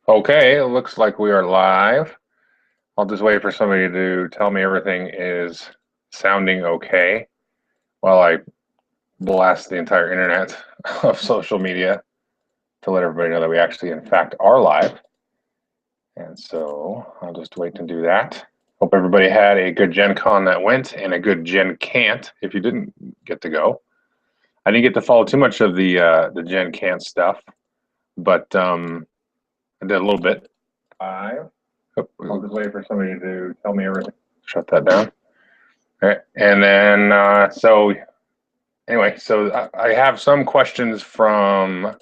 Okay, it looks like we are live. I'll just wait for somebody to tell me everything is sounding okay while I blast the entire internet of social media to let everybody know that we actually, in fact, are live. And so I'll just wait to do that. Hope everybody had a good Gen Con that went and a good Gen Can't if you didn't get to go. I didn't get to follow too much of the Gen Can't stuff, but I did a little bit. I'll just wait for somebody to tell me everything. Shut that down. All right. And then, so I have some questions from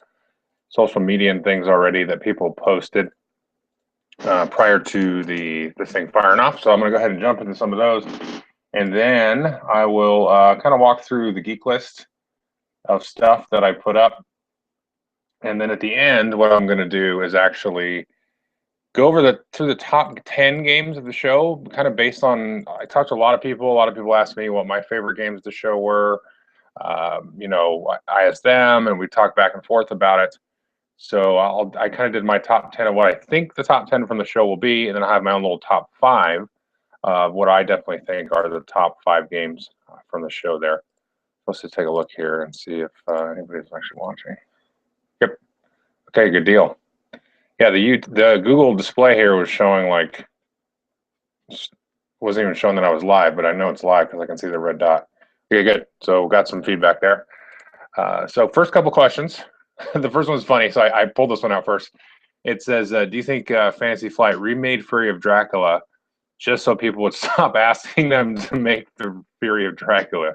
social media and things already that people posted prior to this thing firing off. So I'm going to go ahead and jump into some of those. And then I will kind of walk through the geek list of stuff that I put up. And then at the end, what I'm going to do is actually go over through the top 10 games of the show, kind of based on, I talked to a lot of people. A lot of people asked me what my favorite games of the show were. I asked them, and we talked back and forth about it. So I kind of did my top 10 of what I think the top 10 from the show will be, and then I have my own little top 5 of what I definitely think are the top 5 games from the show there. Let's just take a look here and see if anybody's actually watching. Yep. Okay, good deal. Yeah, the Google display here was showing wasn't even showing that I was live, but I know it's live because I can see the red dot. Okay, good. So got some feedback there. So first couple questions. The first one's funny, so I pulled this one out first. It says, do you think Fantasy Flight remade Fury of Dracula just so people would stop asking them to make the Fury of Dracula?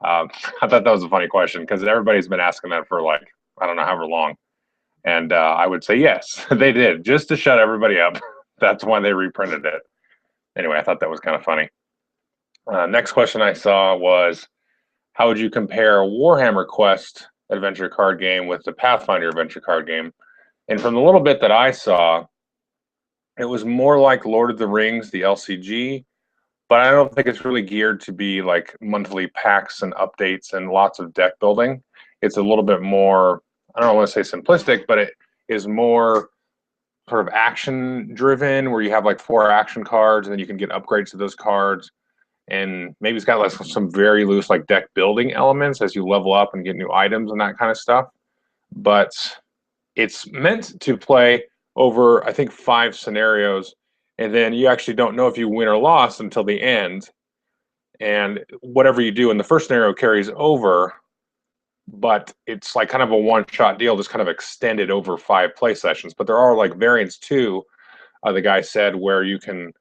I thought that was a funny question because everybody's been asking that for I don't know, however long. And I would say yes, they did, just to shut everybody up. That's why they reprinted it. Anyway, I thought that was kind of funny. Next question I saw was, how would you compare Warhammer Quest adventure card game with the Pathfinder adventure card game? And from the little bit that I saw, it was more like Lord of the Rings, the LCG, but I don't think it's really geared to be like monthly packs and updates and lots of deck building. It's a little bit more, I don't want to say simplistic, but it is more sort of action driven, where you have like 4 action cards and then you can get upgrades to those cards. And maybe it's got like some very loose like deck building elements as you level up and get new items and that kind of stuff. But it's meant to play over, I think, 5 scenarios, and then you actually don't know if you win or lost until the end. And whatever you do in the first scenario carries over, but it's like kind of a one-shot deal, just kind of extended over 5 play sessions. But there are like variants too, the guy said, where you can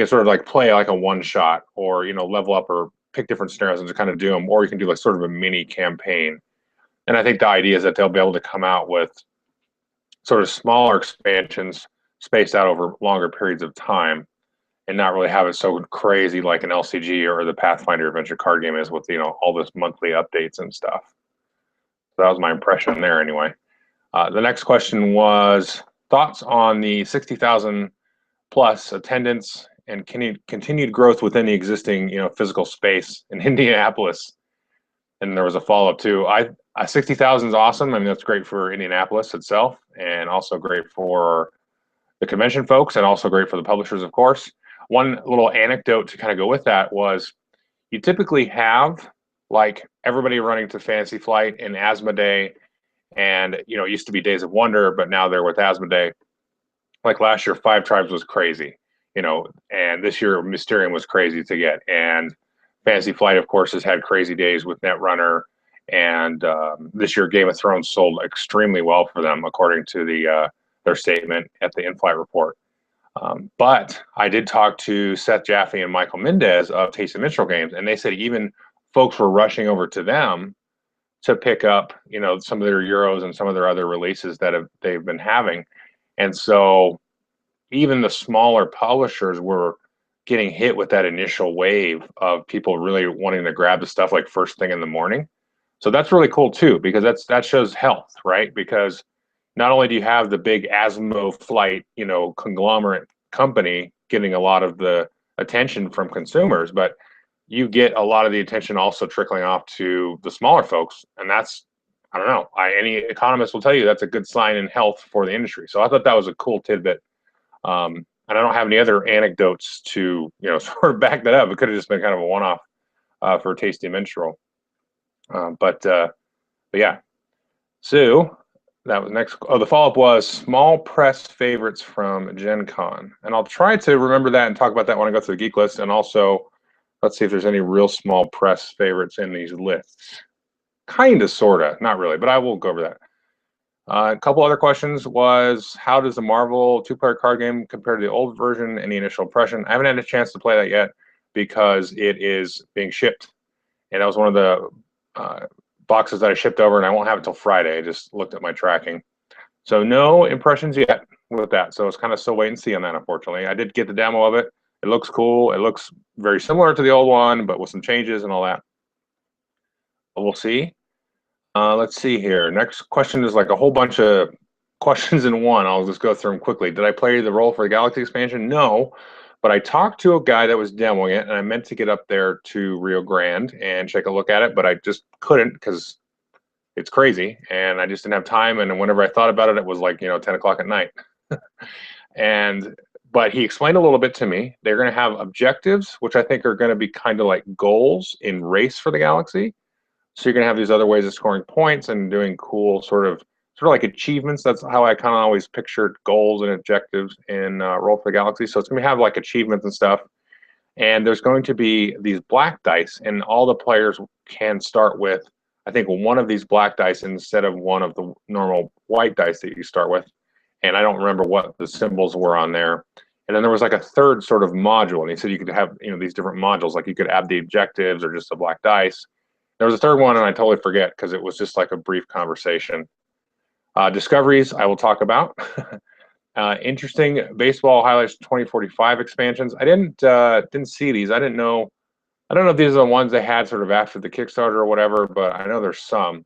sort of like play like a one-shot, or level up or pick different scenarios and just kind of do them, or you can do like sort of a mini campaign. And I think the idea is that they'll be able to come out with sort of smaller expansions spaced out over longer periods of time, and not really have it so crazy like an LCG or the Pathfinder adventure card game is, with all this monthly updates and stuff. So that was my impression there anyway. The next question was thoughts on the 60,000 plus attendance and continued growth within the existing physical space in Indianapolis. And there was a follow-up too. 60,000 is awesome. I mean, that's great for Indianapolis itself, and also great for the convention folks, and also great for the publishers, of course. One little anecdote to kind of go with that was, you typically have like everybody running to Fantasy Flight and Asmodee, and it used to be Days of Wonder, but now they're with Asmodee. Like last year, Five Tribes was crazy, and this year Mysterium was crazy to get, and Fantasy Flight, of course, has had crazy days with Netrunner, and this year Game of Thrones sold extremely well for them, according to their statement at the in-flight report. But I did talk to Seth Jaffe and Michael Mendez of Taste of Minstrel Games, and they said even folks were rushing over to them to pick up, some of their Euros and some of their other releases that they've been having. And so even the smaller publishers were getting hit with that initial wave of people really wanting to grab the stuff like first thing in the morning. So that's really cool too, because that shows health, right? Because not only do you have the big Asmo Flight, conglomerate company getting a lot of the attention from consumers, but you get a lot of the attention also trickling off to the smaller folks. And that's, I don't know. Any economist will tell you that's a good sign in health for the industry. So I thought that was a cool tidbit. And I don't have any other anecdotes to, sort of back that up. It could have just been kind of a one-off for Tasty Minstrel. But yeah. So that was next. Oh, the follow-up was small press favorites from Gen Con. And I'll try to remember that and talk about that when I go through the geek list. And also, let's see if there's any real small press favorites in these lists. Kind of, sort of, not really, but I will go over that. A couple other questions was, how does the Marvel two-player card game compare to the old version? Any initial impression? I haven't had a chance to play that yet because it is being shipped. And that was one of the boxes that I shipped over, and I won't have it till Friday. I just looked at my tracking. So no impressions yet with that. So it's kind of still wait and see on that, unfortunately. I did get the demo of it. It looks cool. It looks very similar to the old one, but with some changes and all that. But we'll see. Let's see here. Next question is like a whole bunch of questions in one. I'll just go through them quickly. Did I play the role for the Galaxy expansion? No, but I talked to a guy that was demoing it, and I meant to get up there to Rio Grande and take a look at it, but I just couldn't because it's crazy, and I just didn't have time. And whenever I thought about it, it was like 10 o'clock at night. But he explained a little bit to me. They're going to have objectives, which I think are going to be kind of like goals in Race for the Galaxy. So you're going to have these other ways of scoring points and doing cool sort of like achievements. That's how I kind of always pictured goals and objectives in Roll for the Galaxy. So it's going to have like achievements and stuff. And there's going to be these black dice, and all the players can start with, I think, one of these black dice instead of one of the normal white dice that you start with. And I don't remember what the symbols were on there. And then there was like a third sort of module, and he said you could have these different modules, like you could add the objectives or just the black dice. There was a third one, and I totally forget because it was just like a brief conversation. Discoveries I will talk about. Interesting baseball highlights 2045 expansions. I didn't see these. I don't know if these are the ones they had sort of after the Kickstarter or whatever, but I know there's some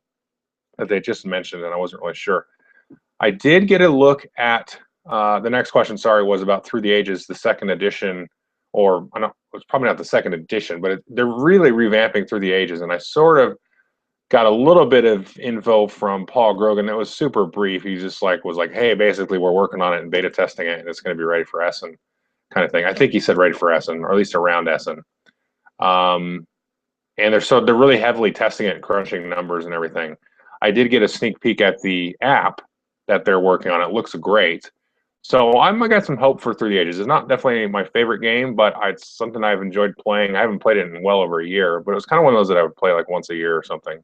that they just mentioned, and I wasn't really sure. I did get a look at the next question. Sorry, was about Through the Ages, the second edition. Or it's probably not the second edition, but they're really revamping Through the Ages. And I sort of got a little bit of info from Paul Grogan. It was super brief. He just was like, hey, basically we're working on it and beta testing it, and it's going to be ready for Essen kind of thing. I think he said ready for Essen, or at least around Essen. And they're really heavily testing it and crunching numbers and everything. I did get a sneak peek at the app that they're working on. It looks great. So I got some hope for Through the Ages. It's not definitely my favorite game, but it's something I've enjoyed playing. I haven't played it in well over a year, but it was kind of one of those that I would play like once a year or something.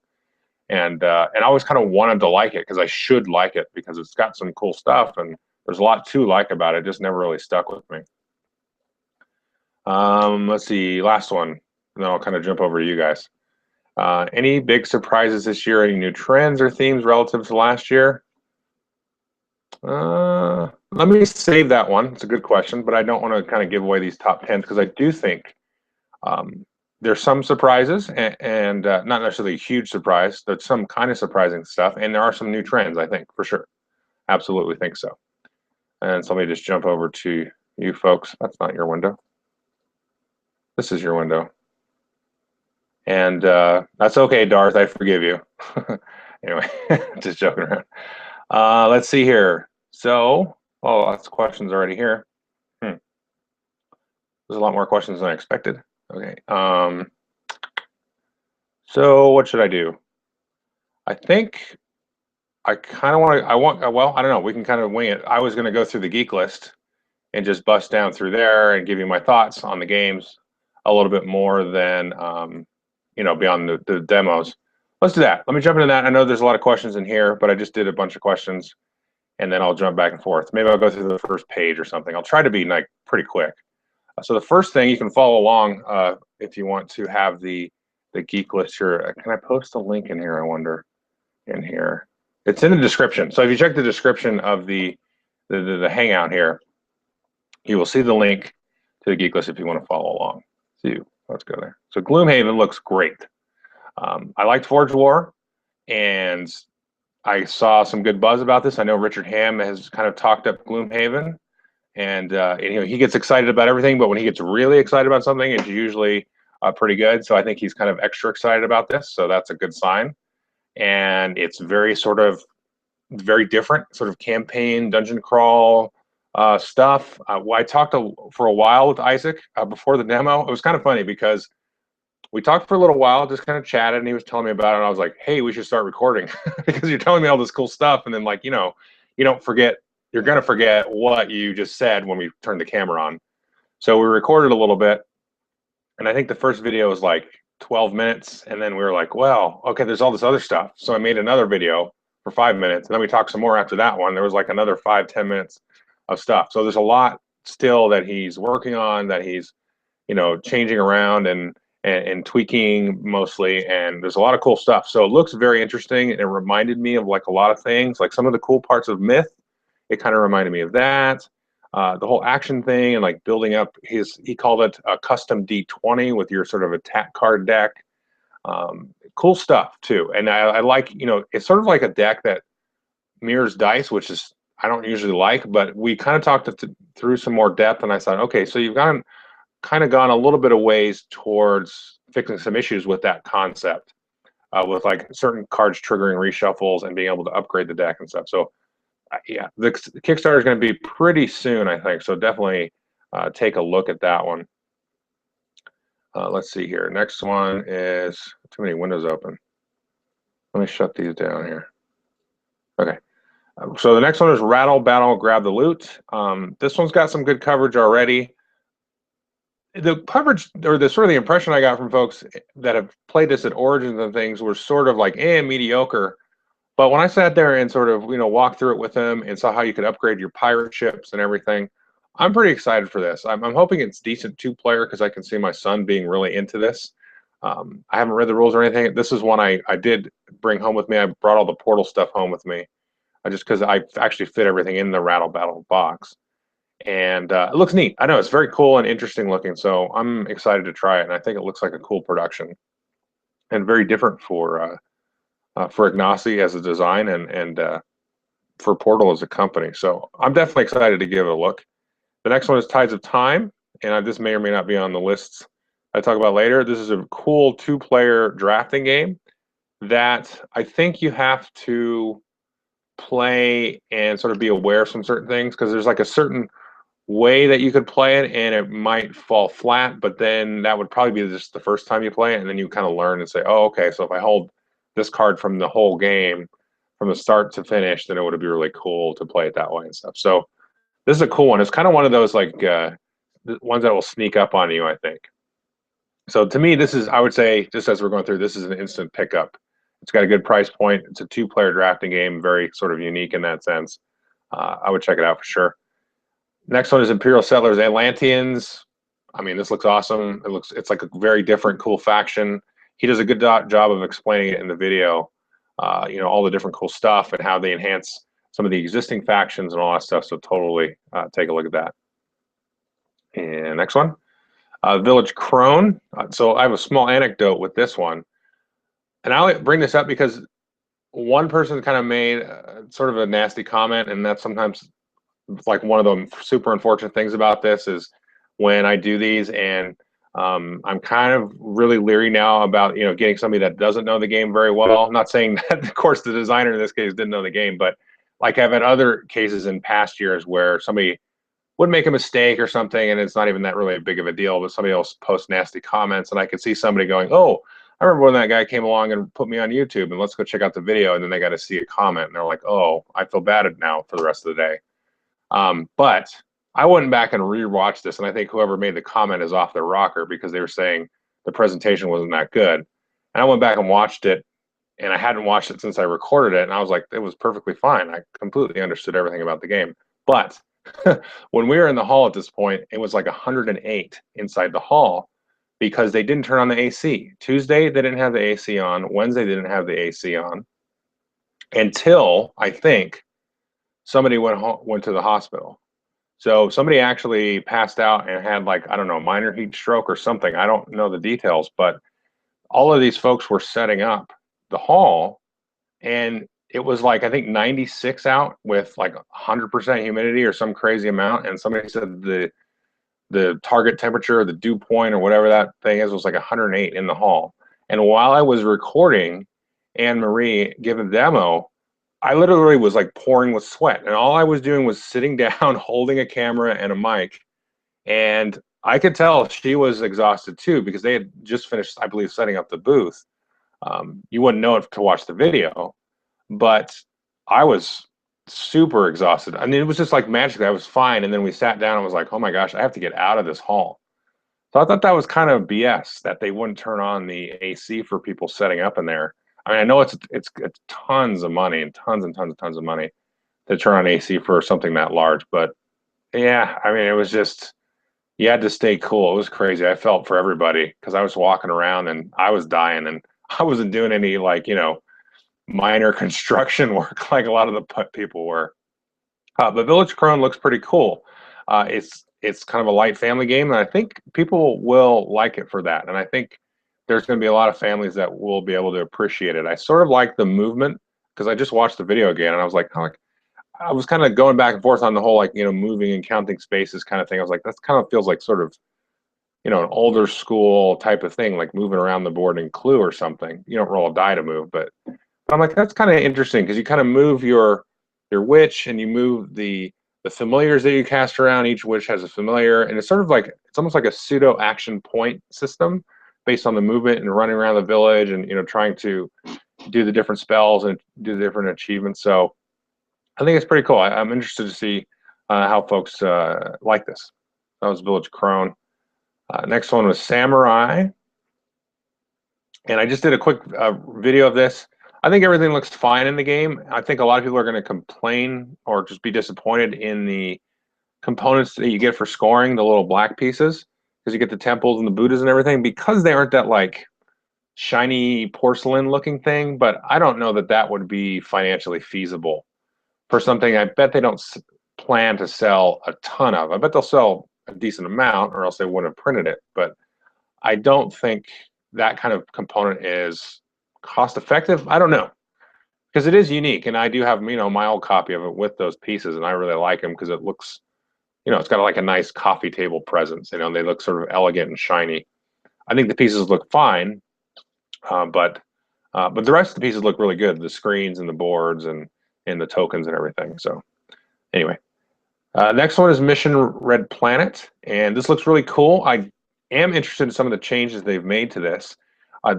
And I always kind of wanted to like it because I should like it because it's got some cool stuff and there's a lot to like about it. It just never really stuck with me. Let's see, last one, and then I'll kind of jump over to you guys. Any big surprises this year? Any new trends or themes relative to last year? Let me save that one. It's a good question, but I don't want to kind of give away these top 10s because I do think there's some surprises and not necessarily a huge surprise. There's some kind of surprising stuff, and there are some new trends, I think, for sure. Absolutely think so. And so let me just jump over to you folks. That's not your window. This is your window. And that's okay, Darth. I forgive you. Anyway, just joking around. Let's see here. So, lots of questions already here. There's a lot more questions than I expected. Okay. So what should I do? I think I kind of well, I don't know. We can kind of wing it. I was going to go through the geek list and just bust down through there and give you my thoughts on the games a little bit more than, beyond the demos. Let's do that. Let me jump into that. I know there's a lot of questions in here, but I just did a bunch of questions, and then I'll jump back and forth. Maybe I'll go through the first page or something. I'll try to be pretty quick. So the first thing, you can follow along if you want to have the geek list here. Can I post a link in here, I wonder? In here. It's in the description. So if you check the description of the hangout here, you will see the link to the geek list if you want to follow along. Let's go there. So Gloom Haven looks great. I liked Forge War, and I saw some good buzz about this. I know Richard Hamm has kind of talked up Gloom Haven, and he gets excited about everything, but when he gets really excited about something, it's usually pretty good. So I think he's kind of extra excited about this, so that's a good sign. and it's very very different, sort of campaign, dungeon crawl stuff. I talked for a while with Isaac before the demo. It was kind of funny because we talked for a little while, just kind of chatted, and he was telling me about it. And I was like, "Hey, we should start recording because you're telling me all this cool stuff." And then, like, you don't forget. You're gonna forget what you just said when we turned the camera on. So we recorded a little bit, and I think the first video was like 12 minutes, and then we were like, "Well, okay, there's all this other stuff." So I made another video for 5 minutes, and then we talked some more after that one. There was like another 5-10 minutes of stuff. So there's a lot still that he's working on, that he's changing around and tweaking mostly, and there's a lot of cool stuff. So it looks very interesting, and it reminded me of like a lot of things, like some of the cool parts of Myth. It kind of reminded me of that. The whole action thing and like building up he called it a custom D20 with your sort of attack card deck. Cool stuff too. And I like, it's sort of like a deck that mirrors dice, which is I don't usually like, but we kind of talked through some more depth, and I thought, okay, so you've kind of gone a little bit of ways towards fixing some issues with that concept, with like certain cards triggering reshuffles and being able to upgrade the deck and stuff. So yeah, the Kickstarter is going to be pretty soon, I think. So definitely take a look at that one. Let's see here. Next one is too many windows open. Let me shut these down here. Okay. So the next one is Rattle Battle, Grab the Loot. This one's got some good coverage already. The coverage, or the sort of the impression I got from folks that have played this at Origins and things, was sort of like mediocre. But when I sat there and sort of walked through it with them and saw how you could upgrade your pirate ships and everything, I'm pretty excited for this. I'm hoping it's decent 2-player because I can see my son being really into this. I haven't read the rules or anything. This is one I did bring home with me. I brought all the Portal stuff home with me, just because I actually fit everything in the Rattle Battle box. And it looks neat. I know it's very cool and interesting looking, so I'm excited to try it. And I think it looks like a cool production, and very different for Ignacy as a design, and for Portal as a company. So I'm definitely excited to give it a look. The next one is Tides of Time, and this may or may not be on the lists I talk about later. This is a cool 2-player drafting game that I think you have to play and sort of be aware of some certain things, because there's like a certain way that you could play it and it might fall flat, but then that would probably be just the first time you play it, and then you kind of learn and say, oh, okay, so if I hold this card from the whole game from the start to finish, then it would be really cool to play it that way and stuff. So this is a cool one. It's kind of one of those like ones that will sneak up on you, I think. So to me, this is, I would say, just as we're going through, this is an instant pickup. It's got a good price point. It's a 2-player drafting game, very sort of unique in that sense. I would check it out for sure. Next one is Imperial Settlers Atlanteans. I mean, this looks awesome. It's like a very different, cool faction. He does a good job of explaining it in the video. All the different cool stuff and how they enhance some of the existing factions and all that stuff. So totally take a look at that. And next one, Village Crone. So I have a small anecdote with this one, and I'll bring this up because one person kind of made sort of a nasty comment, and that's sometimes like one of the super unfortunate things about this is when I do these, and I'm kind of really leery now about getting somebody that doesn't know the game very well. I'm not saying that, of course, the designer in this case didn't know the game, but like I've had other cases in past years where somebody would make a mistake or something, and it's not even that really big of a deal, but somebody else posts nasty comments, and I could see somebody going, oh, I remember when that guy came along and put me on YouTube, and let's go check out the video, and then they got to see a comment, and they're like, oh, I feel bad now for the rest of the day. But I went back and rewatched this, and I think whoever made the comment is off their rocker because they were saying the presentation wasn't that good. And I went back and watched it, and I hadn't watched it since I recorded it, and I was like, it was perfectly fine. I completely understood everything about the game. But when we were in the hall at this point, it was like 108 inside the hall because they didn't turn on the AC. Tuesday, they didn't have the AC on. Wednesday, they didn't have the AC on until, I think, somebody went to the hospital. So somebody actually passed out and had, like, I don't know, minor heat stroke or something. I don't know the details, but all of these folks were setting up the hall, and it was like, I think 96 out with like 100% humidity or some crazy amount. And somebody said the target temperature, the dew point or whatever that thing is, was like 108 in the hall. And while I was recording, Anne Marie give a demo, I literally was like pouring with sweat, and all I was doing was sitting down, holding a camera and a mic, and I could tell she was exhausted too because they had just finished, I believe, setting up the booth. You wouldn't know it to watch the video, but I was super exhausted. I mean, it was just like magic. I was fine, and then we sat down and was like, "Oh my gosh, I have to get out of this hall." So I thought that was kind of BS that they wouldn't turn on the AC for people setting up in there. I mean, I know it's tons of money and tons and tons and tons of money to turn on AC for something that large, but yeah, I mean, it was just you had to stay cool. It was crazy. I felt for everybody because I was walking around and I was dying, and I wasn't doing any like minor construction work like a lot of the people were. But Village Crone looks pretty cool. It's kind of a light family game, and I think people will like it for that. And I think there's going to be a lot of families that will be able to appreciate it. I sort of like the movement because I just watched the video again, and I was like, I was kind of going back and forth on the whole like moving and counting spaces kind of thing. I was like, that kind of feels like sort of an older school type of thing, like moving around the board in Clue or something. You don't roll a die to move, but I'm like, that's kind of interesting because you kind of move your witch and you move the familiars that you cast around. Each witch has a familiar, and it's sort of like it's almost like a pseudo action point system based on the movement and running around the village and trying to do the different spells and do the different achievements. So I think it's pretty cool. I'm interested to see how folks like this. That was Village Crone. Next one was Samurai, and I just did a quick video of this. I think everything looks fine in the game. I think a lot of people are going to complain or just be disappointed in the components that you get for scoring, the little black pieces, because you get the temples and the Buddhas and everything, because they aren't that like shiny porcelain looking thing. But I don't know that that would be financially feasible for something. I bet they don't plan to sell a ton of. I bet they'll sell a decent amount, or else they wouldn't have printed it. But I don't think that kind of component is cost effective. I don't know, because it is unique, and I do have my old copy of it with those pieces, and I really like them because it looks it's got like a nice coffee table presence. They look sort of elegant and shiny. I think the pieces look fine, but the rest of the pieces look really good. The screens and the boards and the tokens and everything. So anyway, next one is Mission Red Planet, and this looks really cool. I am interested in some of the changes they've made to this.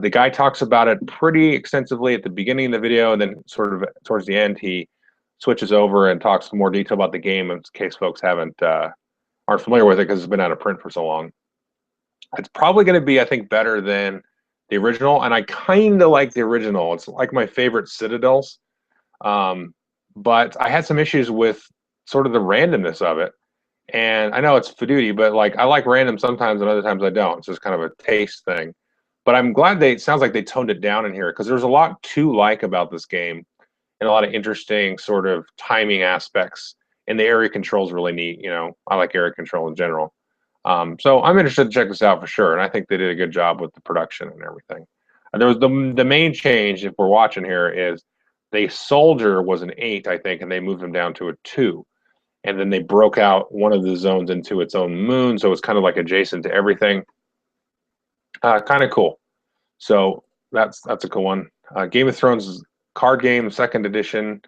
The guy talks about it pretty extensively at the beginning of the video, and then sort of towards the end, he switches over and talks more detail about the game in case folks aren't familiar with it because it's been out of print for so long. It's probably going to be, I think, better than the original, and I kind of like the original. It's like my favorite Citadels, but I had some issues with sort of the randomness of it. And I know it's Fidudi, but like I like random sometimes and other times I don't. It's just kind of a taste thing. But I'm glad it sounds like they toned it down in here because there's a lot to like about this game and a lot of interesting sort of timing aspects. And the area control is really neat. I like area control in general. So I'm interested to check this out for sure. And I think they did a good job with the production and everything. And there was the main change, if we're watching here, is the soldier was an 8, I think, and they moved him down to a 2. And then they broke out one of the zones into its own moon, so it's kind of like adjacent to everything. Kind of cool. So that's a cool one. Game of Thrones card game, 2nd edition,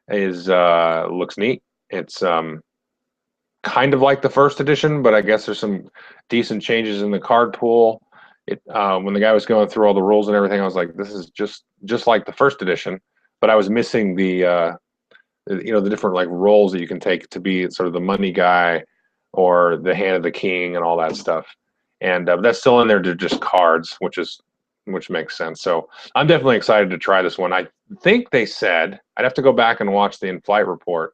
is looks neat. It's kind of like the 1st edition, but I guess there's some decent changes in the card pool. When the guy was going through all the rules and everything, I was like, this is just like the 1st edition, but I was missing the the different like roles that you can take to be sort of the money guy or the hand of the king and all that stuff. And that's still in there to just cards, which makes sense. So I'm definitely excited to try this one. I think they said, I'd have to go back and watch the in-flight report,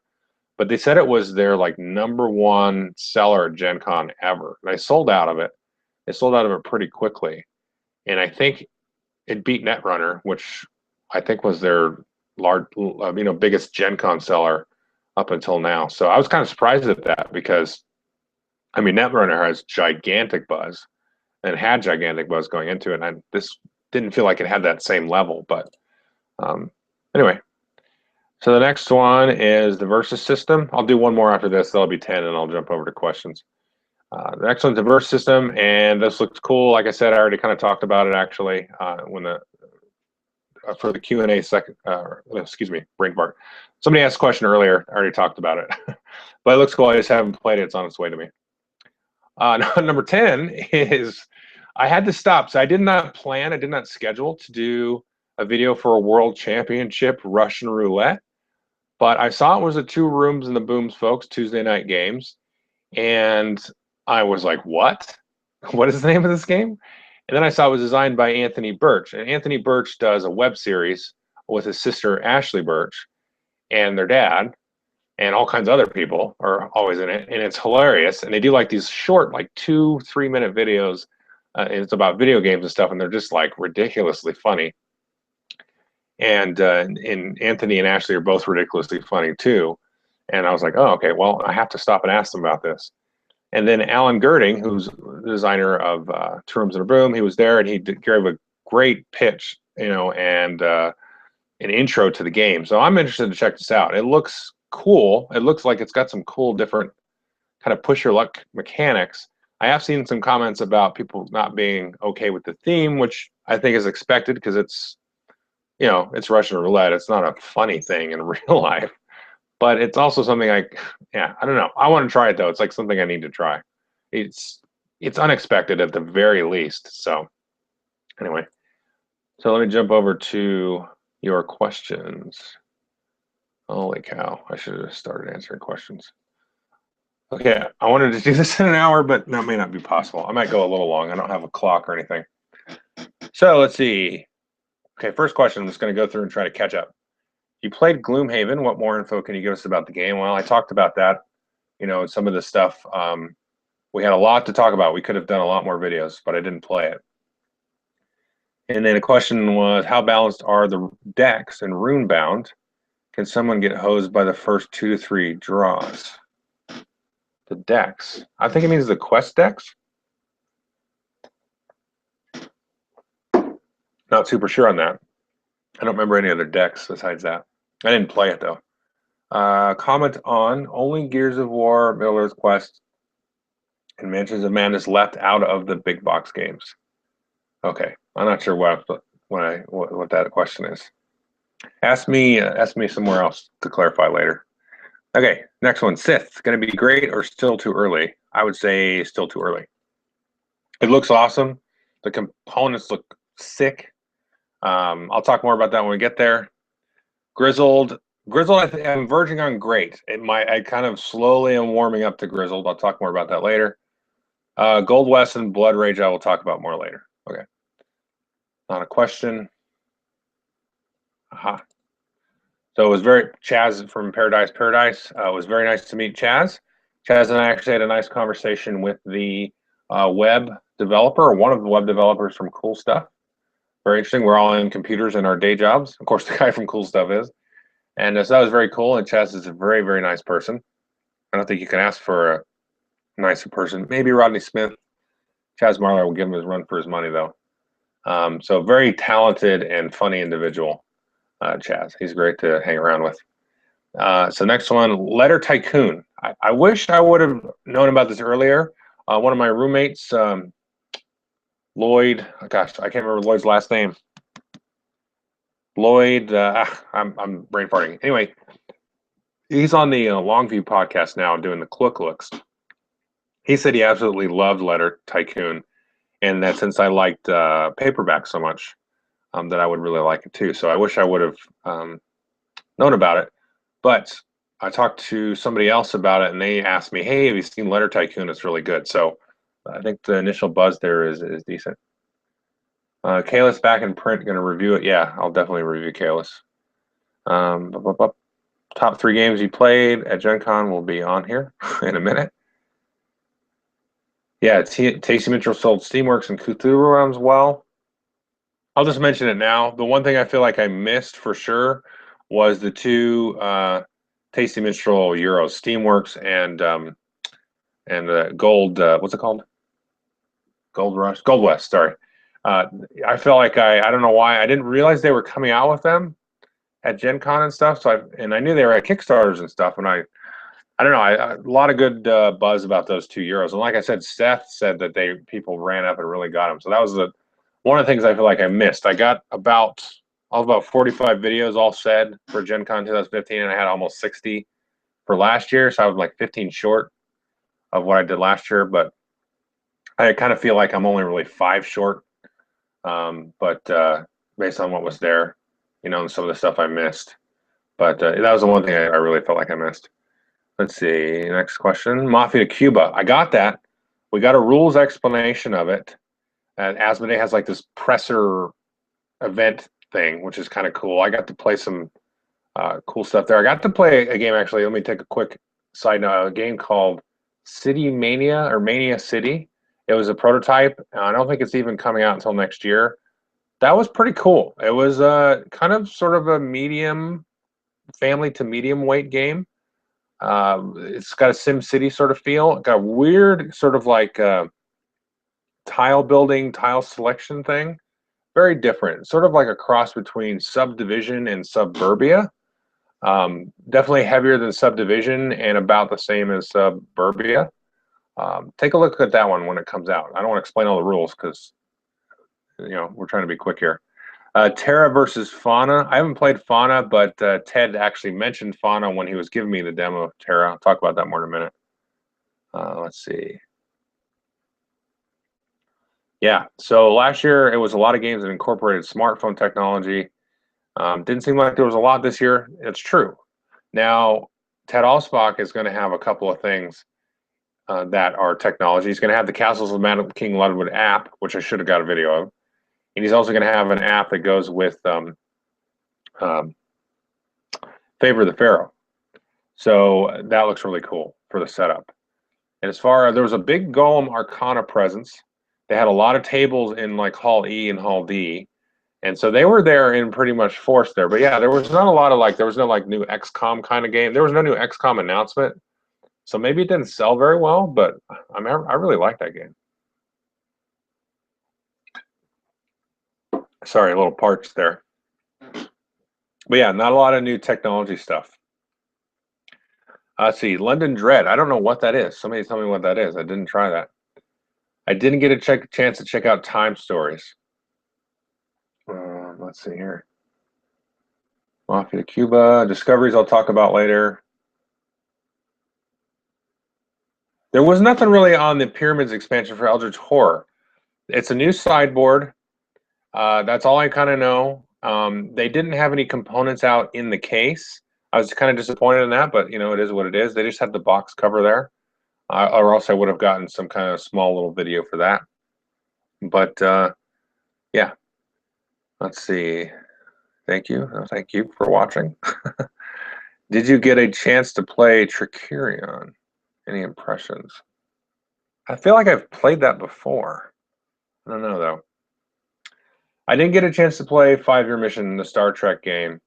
but they said it was their like #1 seller at Gen Con ever. They sold out of it. They sold out of it pretty quickly. And I think it beat Netrunner, which I think was their biggest Gen Con seller up until now. So I was kind of surprised at that because, I mean, Netrunner has gigantic buzz and had gigantic buzz going into it. And this didn't feel like it had that same level. But anyway, so the next one is the Versus system. I'll do one more after this. That'll be 10, and I'll jump over to questions. The next one's the Versus system, and this looks cool. Like I said, I already kind of talked about it actually when the for the Q&A second. Excuse me, brain fart. Somebody asked a question earlier. I already talked about it, but it looks cool. I just haven't played it. It's on its way to me. Number 10 is I had to stop. So I did not schedule to do a video for a world championship Russian roulette, but I saw it was a 2 rooms in the Booms folks Tuesday night games. And I was like, what? What is the name of this game? And then I saw it was designed by Anthony Birch. And Anthony Birch does a web series with his sister, Ashley Birch, and their dad, and all kinds of other people are always in it. And it's hilarious. And they do like these short, like 2-3 minute videos. And it's about video games and stuff. And they're just like ridiculously funny. And Anthony and Ashley are both ridiculously funny too. And I was like, oh, okay, well, I have to stop and ask them about this. And then Alan Girding, who's the designer of Two Rooms and a Boom, he was there and he gave a great pitch, and an intro to the game. So I'm interested to check this out. It looks cool. It looks like it's got some cool different kind of push your luck mechanics. I have seen some comments about people not being okay with the theme, which I think is expected because it's Russian roulette. It's not a funny thing in real life. But it's also something I don't know. I want to try it though. It's like something I need to try. It's unexpected at the very least. So anyway, so let me jump over to your questions. Holy cow! I should have started answering questions. Okay, I wanted to do this in an hour, but that may not be possible. I might go a little long. I don't have a clock or anything. So let's see. Okay, first question. I'm just going to go through and try to catch up. You played Gloom Haven. What more info can you give us about the game? Well, I talked about that, some of the stuff. We had a lot to talk about. We could have done a lot more videos, but I didn't play it. And then a question was, how balanced are the decks in Runebound? Can someone get hosed by the first 2 to 3 draws? The decks. I think it means the quest decks. Not super sure on that. I don't remember any other decks besides that. I didn't play it though. Comment on only Gears of War, Middle-earth Quest, and Mansions of Madness left out of the big box games. Okay, I'm not sure what that question is. Ask me somewhere else to clarify later. Okay, next one. Sith, going to be great or still too early? I would say still too early. It looks awesome. The components look sick. I'll talk more about that when we get there. Grizzled, I'm verging on great. I kind of slowly am warming up to Grizzled. I'll talk more about that later. Gold West and Blood Rage I will talk about more later. Okay. Not a question. Aha. So it was Chaz from Paradise. It was very nice to meet Chaz. Chaz and I actually had a nice conversation with the web developer, or one of the web developers from Cool Stuff. Very interesting. We're all in computers in our day jobs. Of course, the guy from Cool Stuff is. And so that was very cool. And Chaz is a very, very nice person. I don't think you can ask for a nicer person. Maybe Rodney Smith. Chaz Marler will give him his run for his money, though. So very talented and funny individual, Chaz. He's great to hang around with. So next one, Letter Tycoon. I wish I would have known about this earlier. One of my roommates, Lloyd, gosh, I can't remember Lloyd's last name. Lloyd, I'm brain farting. Anyway, he's on the Longview podcast now doing the Clook Looks. He said he absolutely loved Letter Tycoon, and that since I liked paperback so much, that I would really like it too. So I wish I would have known about it. But I talked to somebody else about it, and they asked me, hey, have you seen Letter Tycoon? It's really good. So I think the initial buzz there is decent. Kalis back in print, going to review it. Yeah, I'll definitely review Kalis. Top 3 games you played at Gen Con will be on here in a minute. Yeah, Tasty Mitchell sold Steamworks and Cthulhu Realms well. I'll just mention it now. The one thing I feel like I missed for sure was the 2 Tasty Minstrel Euros, Steamworks and the Gold. What's it called? Gold West. Sorry. I feel like I don't know why I didn't realize they were coming out with them at Gen Con and stuff. So I knew they were at Kickstarters and stuff. And I don't know. A lot of good buzz about those 2 Euros. And like I said, Seth said that people ran up and really got them. So that was one of the things I feel like I missed. I got about I was about 45 videos all said for Gen Con 2015, and I had almost 60 for last year, so I was like 15 short of what I did last year, but I kind of feel like I'm only really 5 short, but based on what was there, you know, and some of the stuff I missed. But that was the one thing I really felt like I missed. Let's see, next question. Mafia Cuba. I got that. We got a rules explanation of it. And Asmodee has like this presser event thing, which is kind of cool. I got to play some cool stuff there. I got to play a game, actually. Let me take a quick side note. A game called City Mania or Mania City. It was a prototype. I don't think it's even coming out until next year. That was pretty cool. It was kind of sort of a medium, family to medium weight game. It's got a Sim City sort of feel. It got a weird sort of like tile building, tile selection thing. Very different. Sort of like a cross between Subdivision and Suburbia. Definitely heavier than Subdivision and about the same as Suburbia. Take a look at that one when it comes out. I don't want to explain all the rules because, you know, we're trying to be quick here. Terra versus Fauna. I haven't played Fauna, but Ted actually mentioned Fauna when he was giving me the demo of Terra. I'll talk about that more in a minute. Let's see. Yeah, so last year it was a lot of games that incorporated smartphone technology. Didn't seem like there was a lot this year. It's true. Now, Ted Alspach is going to have a couple of things that are technology. He's going to have the Castles of Madam King Ludwig app, which I should have got a video of. And he's also going to have an app that goes with Favor of the Pharaoh. So that looks really cool for the setup. And as far as there was a big Golem Arcana presence, they had a lot of tables in like Hall E and Hall D. And so they were there in pretty much force there. But yeah, there was not a lot of like, there was no like new XCOM kind of game. There was no new XCOM announcement. So maybe it didn't sell very well, but I really like that game. Sorry, a little parched there. But yeah, not a lot of new technology stuff. Let's see, London Dread. I don't know what that is. Somebody tell me what that is. I didn't try that. I didn't get a chance to check out Time Stories. Let's see here. Mafia Cuba. Discoveries I'll talk about later. There was nothing really on the Pyramids expansion for Eldritch Horror. It's a new sideboard. That's all I kind of know. They didn't have any components out in the case. I was kind of disappointed in that, but you know, it is what it is. They just had the box cover there, or else I would have gotten some kind of small little video for that. But yeah, let's see. Thank you. Thank you for watching. Did you get a chance to play Tricerion? Any impressions? I feel like I've played that before. I don't know though. I didn't get a chance to play 5-Year Mission, the Star Trek game.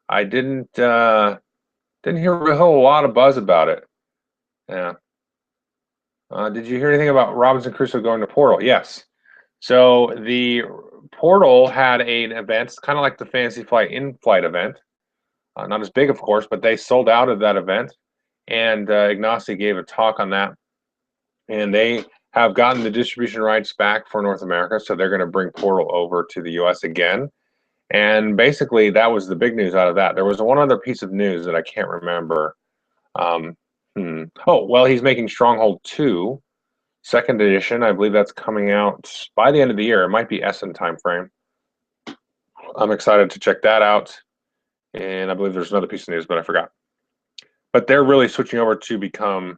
I didn't hear a whole lot of buzz about it. Yeah. Did you hear anything about Robinson Crusoe going to Portal? Yes. So the Portal had an event, kind of like the Fantasy Flight in-flight event. Not as big, of course, but they sold out of that event. And Ignacy gave a talk on that. And they have gotten the distribution rights back for North America, so they're going to bring Portal over to the US again. And basically, that was the big news out of that. There was one other piece of news that I can't remember. Oh, well, he's making Stronghold 2, 2nd edition. I believe that's coming out by the end of the year. It might be Essen timeframe. I'm excited to check that out. And I believe there's another piece of news, but I forgot. But they're really switching over to become,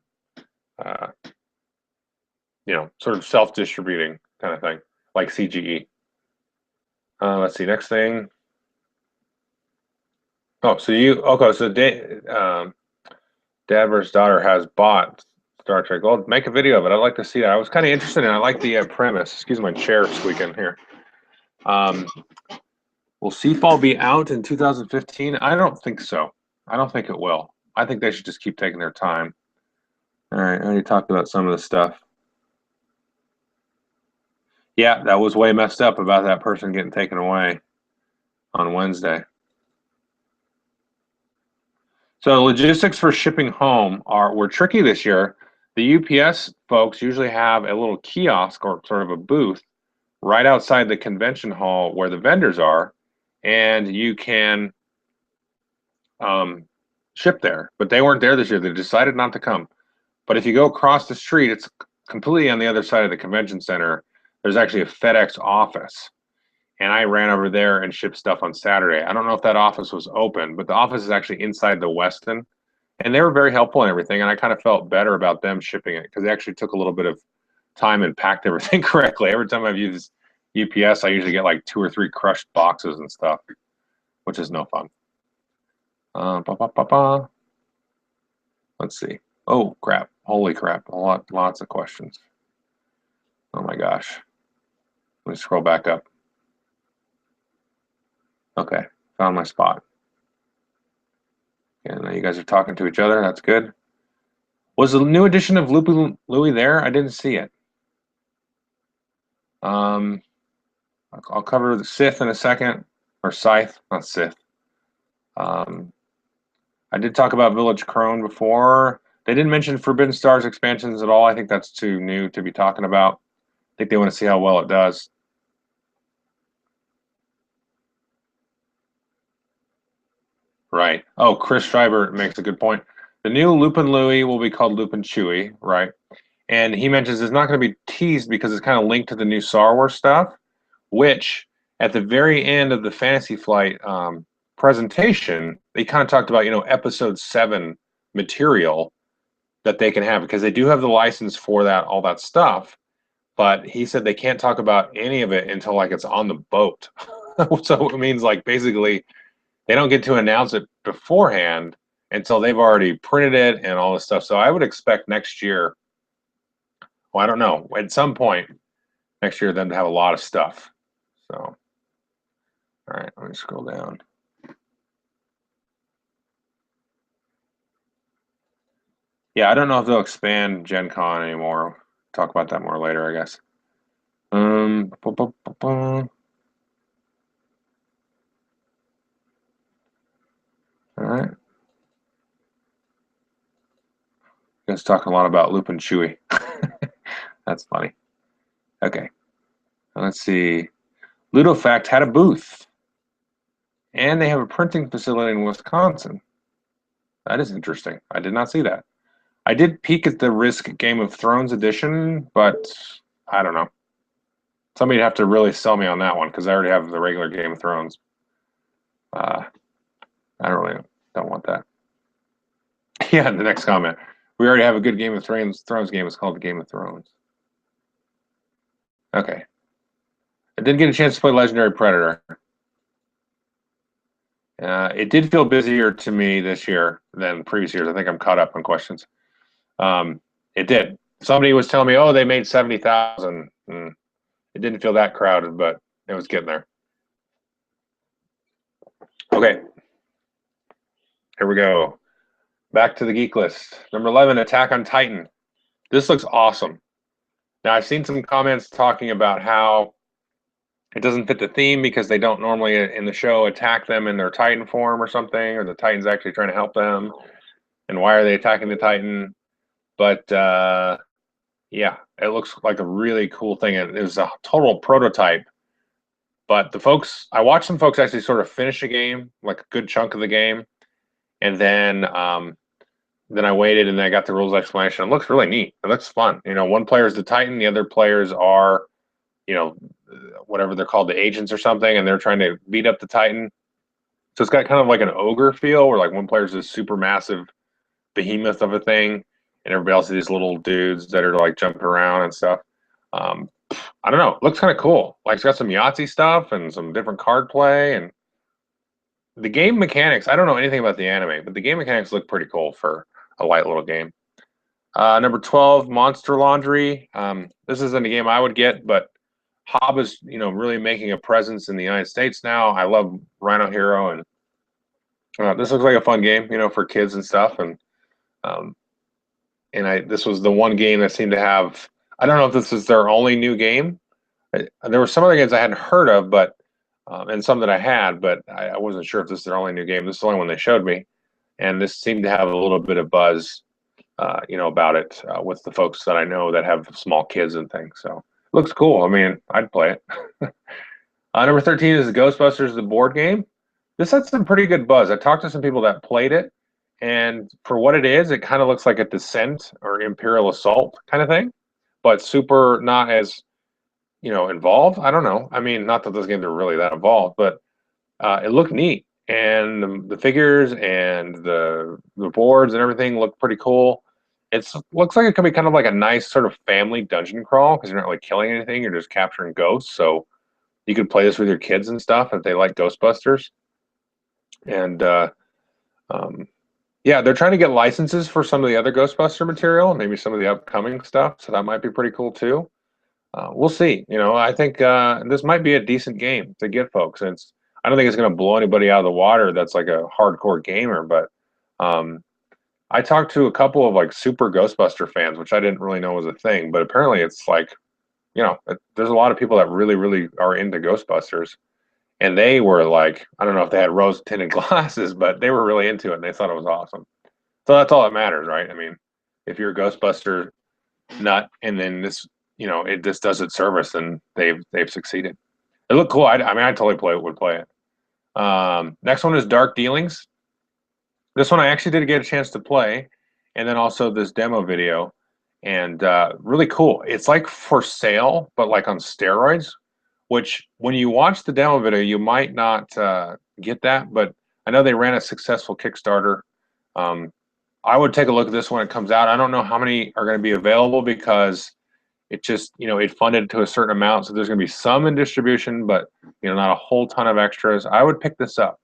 you know, sort of self-distributing kind of thing, like CGE. Let's see, next thing. Oh, so Dad versus Daughter has bought Star Trek. Well, make a video of it. I'd like to see that. I was kind of interested in it. I like the premise. Excuse my chair squeaking here. Will Seafall be out in 2015? I don't think so. I don't think it will. I think they should just keep taking their time. All right, I already talked about some of the stuff. Yeah, that was way messed up about that person getting taken away on Wednesday. So logistics for shipping home were tricky this year. The UPS folks usually have a little kiosk or sort of a booth right outside the convention hall where the vendors are, and you can ship there. But they weren't there this year. They decided not to come. But if you go across the street, it's completely on the other side of the convention center. There's actually a FedEx office. And I ran over there and shipped stuff on Saturday. I don't know if that office was open, but the office is actually inside the Westin. And they were very helpful and everything. And I kind of felt better about them shipping it because they actually took a little bit of time and packed everything correctly. Every time I've used UPS, I usually get like 2 or 3 crushed boxes and stuff, which is no fun. Let's see. Oh, crap. Holy crap. Lots of questions. Oh, my gosh. Let me scroll back up. Okay. Found my spot. And now you guys are talking to each other. That's good. Was the new edition of Lupin Louie there? I didn't see it. I'll cover the Sith in a second. Or Scythe, not Sith. I did talk about Village Crone before. They didn't mention Forbidden Stars expansions at all. I think that's too new to be talking about. I think they want to see how well it does. Right. Oh, Chris Schreiber makes a good point. The new Lupin Louie will be called Lupin Chewie, right? And he mentions it's not going to be teased because it's kind of linked to the new Star Wars stuff, which at the very end of the Fantasy Flight presentation, they kind of talked about, episode 7 material that they can have because they do have the license for that, all that stuff. But he said they can't talk about any of it until like it's on the boat. So it means like basically they don't get to announce it beforehand until they've already printed it and all this stuff. So I would expect next year, well, I don't know, at some point next year, them to have a lot of stuff. So, all right, let me scroll down. Yeah, I don't know if they'll expand Gen Con anymore. Talk about that more later, I guess. All right. You guys talking a lot about Lupin Chewie. That's funny. Okay. Let's see. Ludofact had a booth. And they have a printing facility in Wisconsin. That is interesting. I did not see that. I did peek at the Risk Game of Thrones edition, but I don't know. Somebody'd have to really sell me on that one because I already have the regular Game of Thrones. I don't want that. Yeah, the next comment. We already have a good Game of Thrones game. It's called Game of Thrones. Okay. I did get a chance to play Legendary Predator. It did feel busier to me this year than previous years. I think I'm caught up on questions. It did. Somebody was telling me, oh, they made 70,000. It didn't feel that crowded, but it was getting there. Okay. Here we go. Back to the geek list. Number 11, Attack on Titan. This looks awesome. Now, I've seen some comments talking about how it doesn't fit the theme because they don't normally in the show attack them in their Titan form or something, or the Titan's actually trying to help them. And why are they attacking the Titan? But yeah, it looks like a really cool thing. It was a total prototype. But I watched some folks actually sort of finish a game, like a good chunk of the game. And then I waited and I got the rules explanation. It looks really neat. It looks fun. One player is the Titan, the other players are, whatever they're called, the agents or something, and they're trying to beat up the Titan. So it's got kind of like an ogre feel where like one player's this super massive behemoth of a thing, and everybody else is these little dudes that are like jumping around and stuff. I don't know. It looks kind of cool. Like it's got some Yahtzee stuff and some different card play, and the game mechanics. I don't know anything about the anime, but the game mechanics look pretty cool for a light little game. Number 12, Monster Laundry. This isn't a game I would get, but Hob is, really making a presence in the United States now. I love Rhino Hero, and this looks like a fun game, for kids and stuff. And this was the one game that seemed to have. I don't know if this is their only new game. There were some other games I hadn't heard of, but and some that I had, but I wasn't sure if this is their only new game. This is the only one they showed me, and this seemed to have a little bit of buzz, about it with the folks that I know that have small kids and things. So it looks cool. I mean, I'd play it. Number 13 is the Ghostbusters, the board game. This had some pretty good buzz. I talked to some people that played it, and for what it is, it kind of looks like a Descent or Imperial Assault kind of thing, but super not as involved. I don't know. I mean, not that those games are really that involved, but it looked neat, and the figures and the boards and everything look pretty cool. It looks like it could be kind of like a nice sort of family dungeon crawl because you're not really killing anything; you're just capturing ghosts. So you could play this with your kids and stuff if they like Ghostbusters. And um, yeah, they're trying to get licenses for some of the other Ghostbuster material, maybe some of the upcoming stuff. So that might be pretty cool too. We'll see. I think this might be a decent game to get folks. I don't think it's going to blow anybody out of the water that's like a hardcore gamer, but um, I talked to a couple of like super Ghostbuster fans, which I didn't really know was a thing, but apparently it's like, there's a lot of people that really, really are into Ghostbusters. And they were like, I don't know if they had rose tinted glasses, but they were really into it and they thought it was awesome. So that's all that matters, right? I mean, if you're a Ghostbuster nut and then it just does its service, then they've succeeded. It looked cool. I mean, I totally would play it. Next one is Dark Dealings. This one I actually did get a chance to play, and then also this demo video, and really cool. It's like For Sale, but like on steroids. Which, when you watch the demo video, you might not get that, but I know they ran a successful Kickstarter. I would take a look at this when it comes out. I don't know how many are going to be available because it just, it funded to a certain amount, so there's going to be some in distribution, but not a whole ton of extras. I would pick this up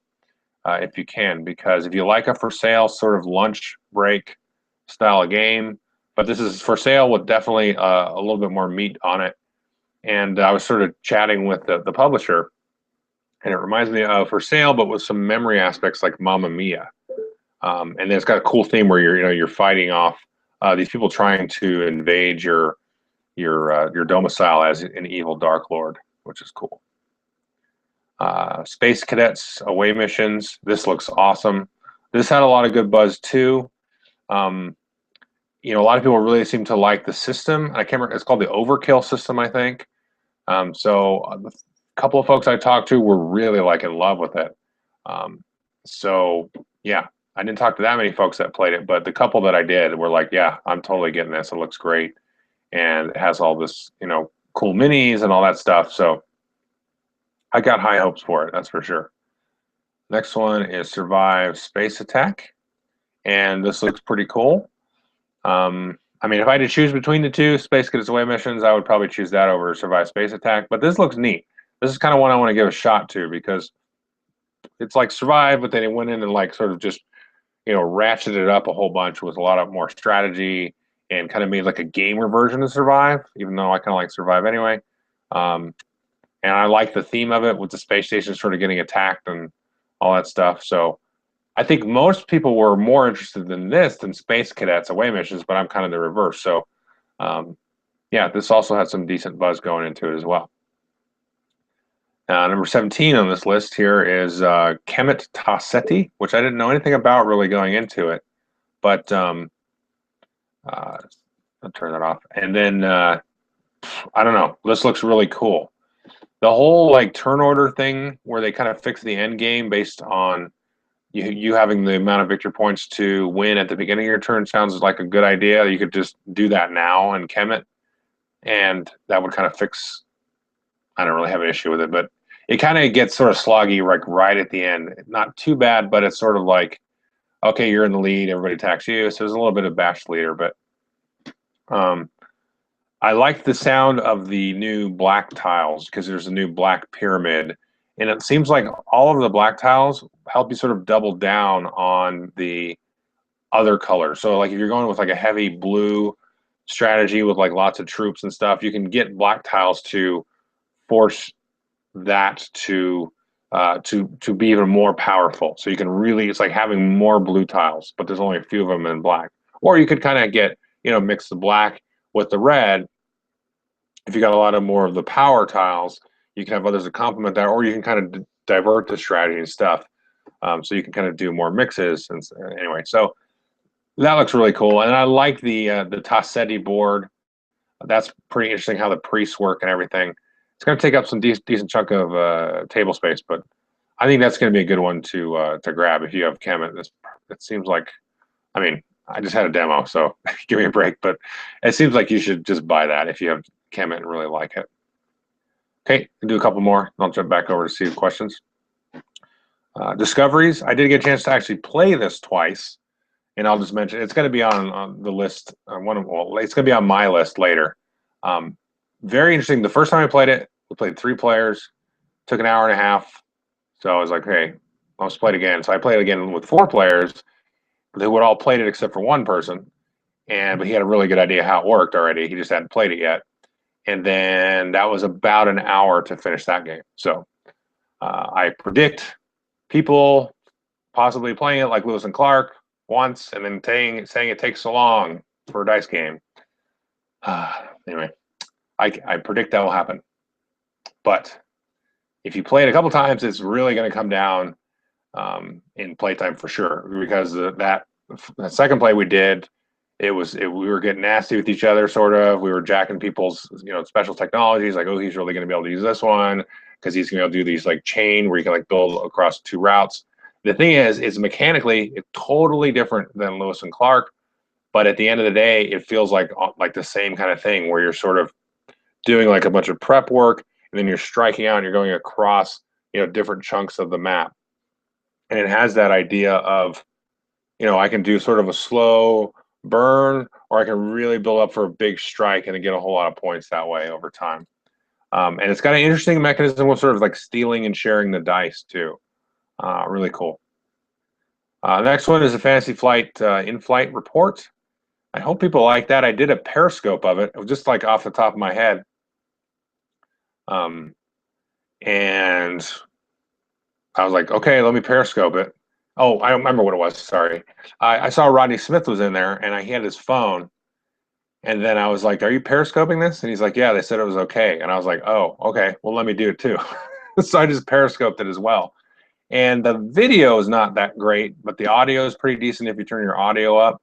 if you can, because if you like a For Sale sort of lunch break style of game, but this is For Sale with definitely a little bit more meat on it. And I was sort of chatting with the publisher, and it reminds me of For Sale, but with some memory aspects like Mamma Mia. And then it's got a cool theme where you're fighting off these people trying to invade your domicile as an evil Dark Lord, which is cool. Space Cadets Away Missions. This looks awesome. This had a lot of good buzz too. A lot of people really seem to like the system. I can't remember. It's called the Overkill system, I think. So a couple of folks I talked to were really like in love with it. So yeah, I didn't talk to that many folks that played it, but the couple that I did were like, yeah, I'm totally getting this. It looks great. And it has all this, cool minis and all that stuff. So I got high hopes for it. That's for sure. Next one is Survive Space Attack. And this looks pretty cool. I mean, if I had to choose between the two, Space Cadets Away Missions, I would probably choose that over Survive Space Attack. But this looks neat. This is kind of one I want to give a shot to because it's like Survive, but then it went in and like sort of just, ratcheted it up a whole bunch with a lot of more strategy and kind of made like a gamer version of Survive, even though I kind of like Survive anyway. And I like the theme of it with the space station sort of getting attacked and all that stuff. So I think most people were more interested in this than Space Cadets Away Missions, but I'm kind of the reverse. So, yeah, this also had some decent buzz going into it as well. Number 17 on this list here is Kemet Ta Sethi, which I didn't know anything about really going into it. But I'll turn that off. And then, I don't know, this looks really cool. The whole like turn order thing where they kind of fix the end game based on you having the amount of victory points to win at the beginning of your turn sounds like a good idea. You could just do that now in Kemet, and that would kind of fix. I don't really have an issue with it, but it kind of gets sort of sloggy like right at the end. Not too bad, but it's sort of like, okay, you're in the lead, everybody attacks you. So there's a little bit of bash leader, but I like the sound of the new black tiles because there's a new black pyramid. And it seems like all of the black tiles help you sort of double down on the other colors. So like if you're going with like a heavy blue strategy with like lots of troops and stuff, you can get black tiles to force that to be even more powerful. So you can really, it's like having more blue tiles, but there's only a few of them in black. Or you could kind of get, mix the black with the red. If you got a lot of more of the power tiles, you can have others that complement that, or you can kind of divert the strategy and stuff. So you can kind of do more mixes. And anyway, so that looks really cool. And I like the Ta Sethi board. That's pretty interesting how the priests work and everything. It's going to take up some decent chunk of table space, but I think that's going to be a good one to grab if you have Kemet. It seems like, I mean, I just had a demo, so give me a break. But it seems like you should just buy that if you have Kemet and really like it. Okay, I'll do a couple more. I'll jump back over to see the questions. Discoveries. I did get a chance to actually play this twice, and I'll just mention it's going to be on the list. It's going to be on my list later. Very interesting. The first time I played it, we played 3 players. Took an hour and a half. So I was like, hey, let's play it again. So I played it again with 4 players. They would all played it except for one person, but he had a really good idea how it worked already. He just hadn't played it yet. And then that was about an hour to finish that game. So I predict people possibly playing it like Lewis and Clark once, and then saying it takes so long for a dice game. Anyway, I predict that will happen. But if you play it a couple times, it's really going to come down in playtime for sure. Because that second play we did, we were getting nasty with each other, sort of. We were jacking people's special technologies, like, oh, he's really going to be able to use this one because he's going to be able to do these like chain where you can like build across 2 routes. The thing is mechanically it's totally different than Lewis and Clark, but at the end of the day, it feels like the same kind of thing where you're sort of doing like a bunch of prep work, and then you're striking out and you're going across different chunks of the map. And it has that idea of I can do sort of a slow burn, or I can really build up for a big strike and then get a whole lot of points that way over time. And it's got an interesting mechanism with sort of like stealing and sharing the dice too. Really cool. The next one is a Fantasy Flight in-flight report. I hope people like that. I did a Periscope of it. It was just like off the top of my head. And I was like, okay, let me Periscope it. Oh, I don't remember what it was. Sorry. I saw Rodney Smith was in there, and he had his phone. And then I was like, are you Periscoping this? And he's like, yeah, they said it was okay. And I was like, oh, okay, well, let me do it too. So I just Periscoped it as well. And the video is not that great, but the audio is pretty decent if you turn your audio up.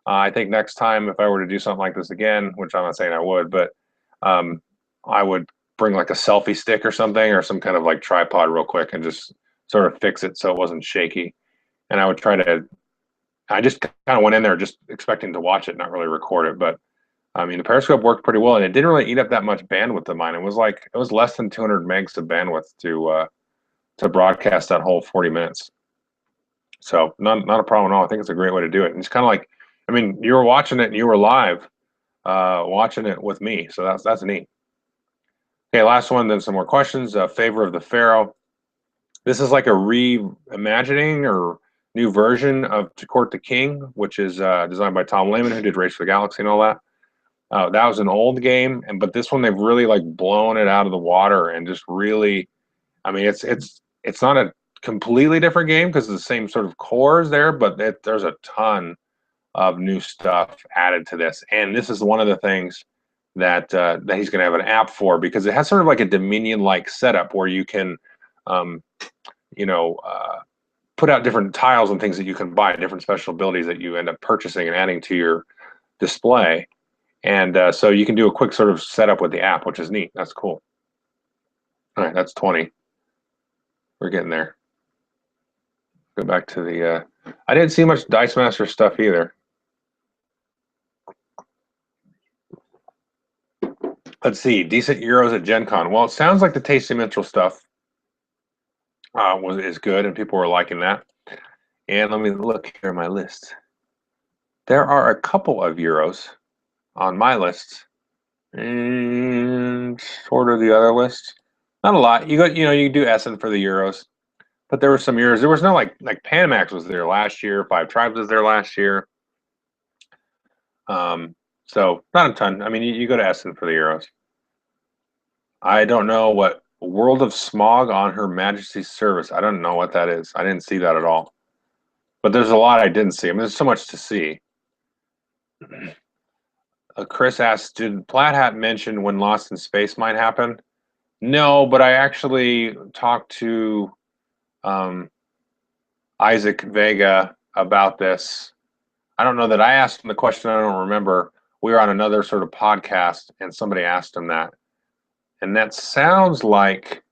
I think next time, if I were to do something like this again, which I'm not saying I would, but I would bring like a selfie stick or something, or some kind of like tripod real quick, and just sort of fix it so it wasn't shaky. And I would I just kind of went in there just expecting to watch it, not really record it. But I mean, the Periscope worked pretty well, and it didn't really eat up that much bandwidth of mine. It was less than 200 megs of bandwidth to broadcast that whole 40 minutes. So not a problem at all. I think it's a great way to do it. And it's kind of like, I mean, you were watching it and you were live watching it with me. So that's neat. Okay, last one, then some more questions. Favor of the Pharaoh. This is like a reimagining or new version of To Court the King, which is designed by Tom Lehman, who did Race for the Galaxy and all that. That was an old game, but this one they've really like blown it out of the water and just really, I mean, it's not a completely different game because the same sort of core is there, but there's a ton of new stuff added to this. And this is one of the things that he's going to have an app for, because it has sort of like a Dominion-like setup where you can, put out different tiles and things that you can buy, different special abilities that you end up purchasing and adding to your display. And so you can do a quick sort of setup with the app, which is neat. That's cool. All right, that's 20. We're getting there. Go back to the... I didn't see much Dice Master stuff either. Let's see. Decent Euros at Gen Con. Well, it sounds like the Tasty Minstrel stuff is good, and people were liking that. And let me look here at my list. There are a couple of Euros on my list, and sort of the other list. Not a lot. You do Essen for the Euros, but there were some Euros. There was no like Panamax was there last year. Five Tribes was there last year. So not a ton. I mean, you go to Essen for the Euros. I don't know what World of Smog on Her Majesty's Service. I don't know what that is. I didn't see that at all. But there's a lot I didn't see. I mean, there's so much to see. Chris asked, did Plaid Hat mention when Lost in Space might happen? No, but I actually talked to Isaac Vega about this. I don't know that I asked him the question. I don't remember. We were on another sort of podcast, and somebody asked him that. and that sounds like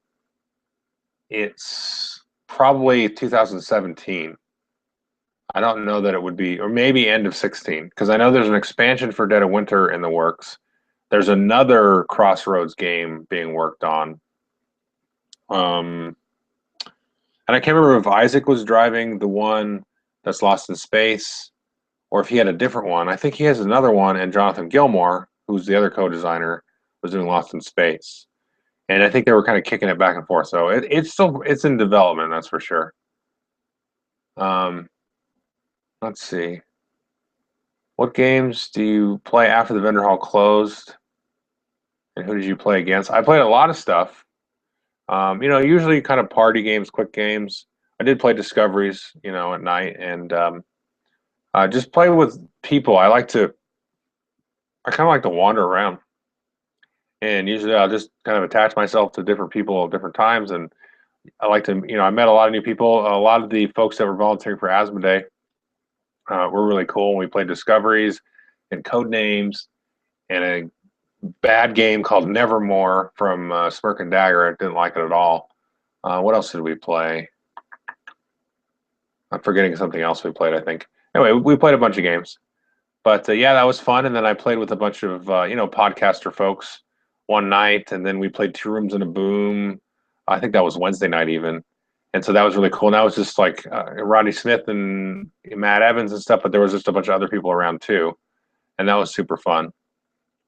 it's probably 2017. I don't know that it would be, or maybe end of 16, because I know there's an expansion for Dead of Winter in the works. There's another Crossroads game being worked on. And I can't remember if Isaac was driving the one that's Lost in Space, or if he had a different one. I think he has another one, and Jonathan Gilmour, who's the other co-designer, was doing Lost in Space. And I think they were kind of kicking it back and forth. So it's in development, that's for sure. Let's see. What games do you play after the vendor hall closed? And who did you play against? I played a lot of stuff. Usually kind of party games, quick games. I did play Discoveries, at night, and just play with people. I kind of like to wander around, and usually I'll just kind of attach myself to different people at different times. And I like to, I met a lot of new people. A lot of the folks that were volunteering for Asmodee were really cool. We played Discoveries and Code Names and a bad game called Nevermore from Smirk and Dagger. I didn't like it at all. What else did we play? I'm forgetting something else we played, I think. Anyway, we played a bunch of games. But yeah, that was fun. And then I played with a bunch of, podcaster folks one night. And then we played Two Rooms and a Boom. I think that was Wednesday night even. And so that was really cool. And that was just like Rodney Smith and Matt Evans and stuff. But there was just a bunch of other people around too. And that was super fun.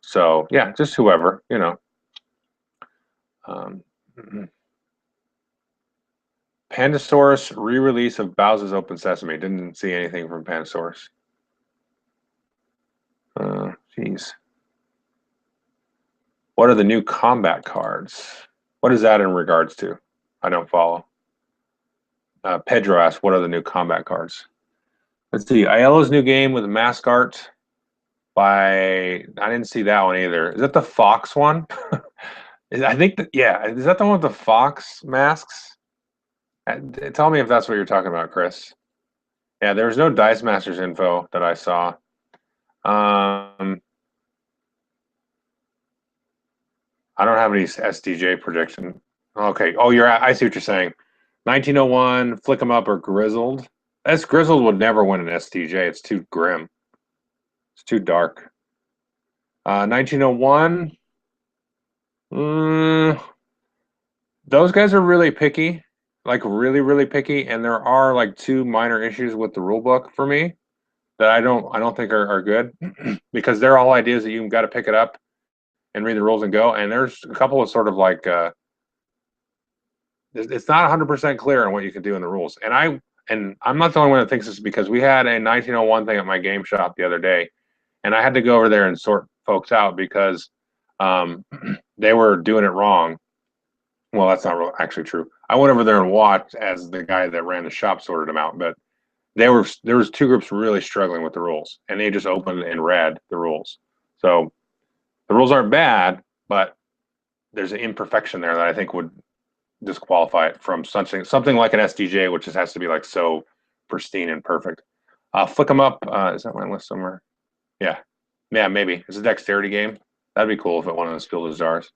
So yeah, just whoever, Pandasaurus re-release of Bowser's Open Sesame. Didn't see anything from Pandasaurus. Jeez. What are the new combat cards? What is that in regards to? I don't follow. Pedro asked, what are the new combat cards? Let's see. Aiello's new game with mask art by, I didn't see that one either. Is that the Fox one? I think yeah. Is that the one with the Fox masks? Tell me if that's what you're talking about, Chris. Yeah, there was no Dice Masters info that I saw. I don't have any SDJ prediction. Okay. Oh, I see what you're saying. 1901, Flick 'em Up, or Grizzled. Grizzled would never win an SDJ. It's too grim. It's too dark. 1901. Those guys are really picky, like really, really picky, and there are like two minor issues with the rule book for me that I don't think are good because they're all ideas that you've got to pick it up and read the rules and go. And there's a couple of sort of like it's not 100% clear on what you can do in the rules. And I'm not the only one that thinks this, because we had a 1901 thing at my game shop the other day, and I had to go over there and sort folks out because they were doing it wrong. Well, that's not actually true. I went over there and watched as the guy that ran the shop sorted them out, but there was two groups really struggling with the rules, and they just opened and read the rules. So the rules aren't bad, but there's an imperfection there that I think would disqualify it from something like an SDJ, which just has to be like so pristine and perfect. Flick 'em Up. Is that my list somewhere? Yeah, maybe it's a dexterity game. That'd be cool if it won on the Spiel des Jahres.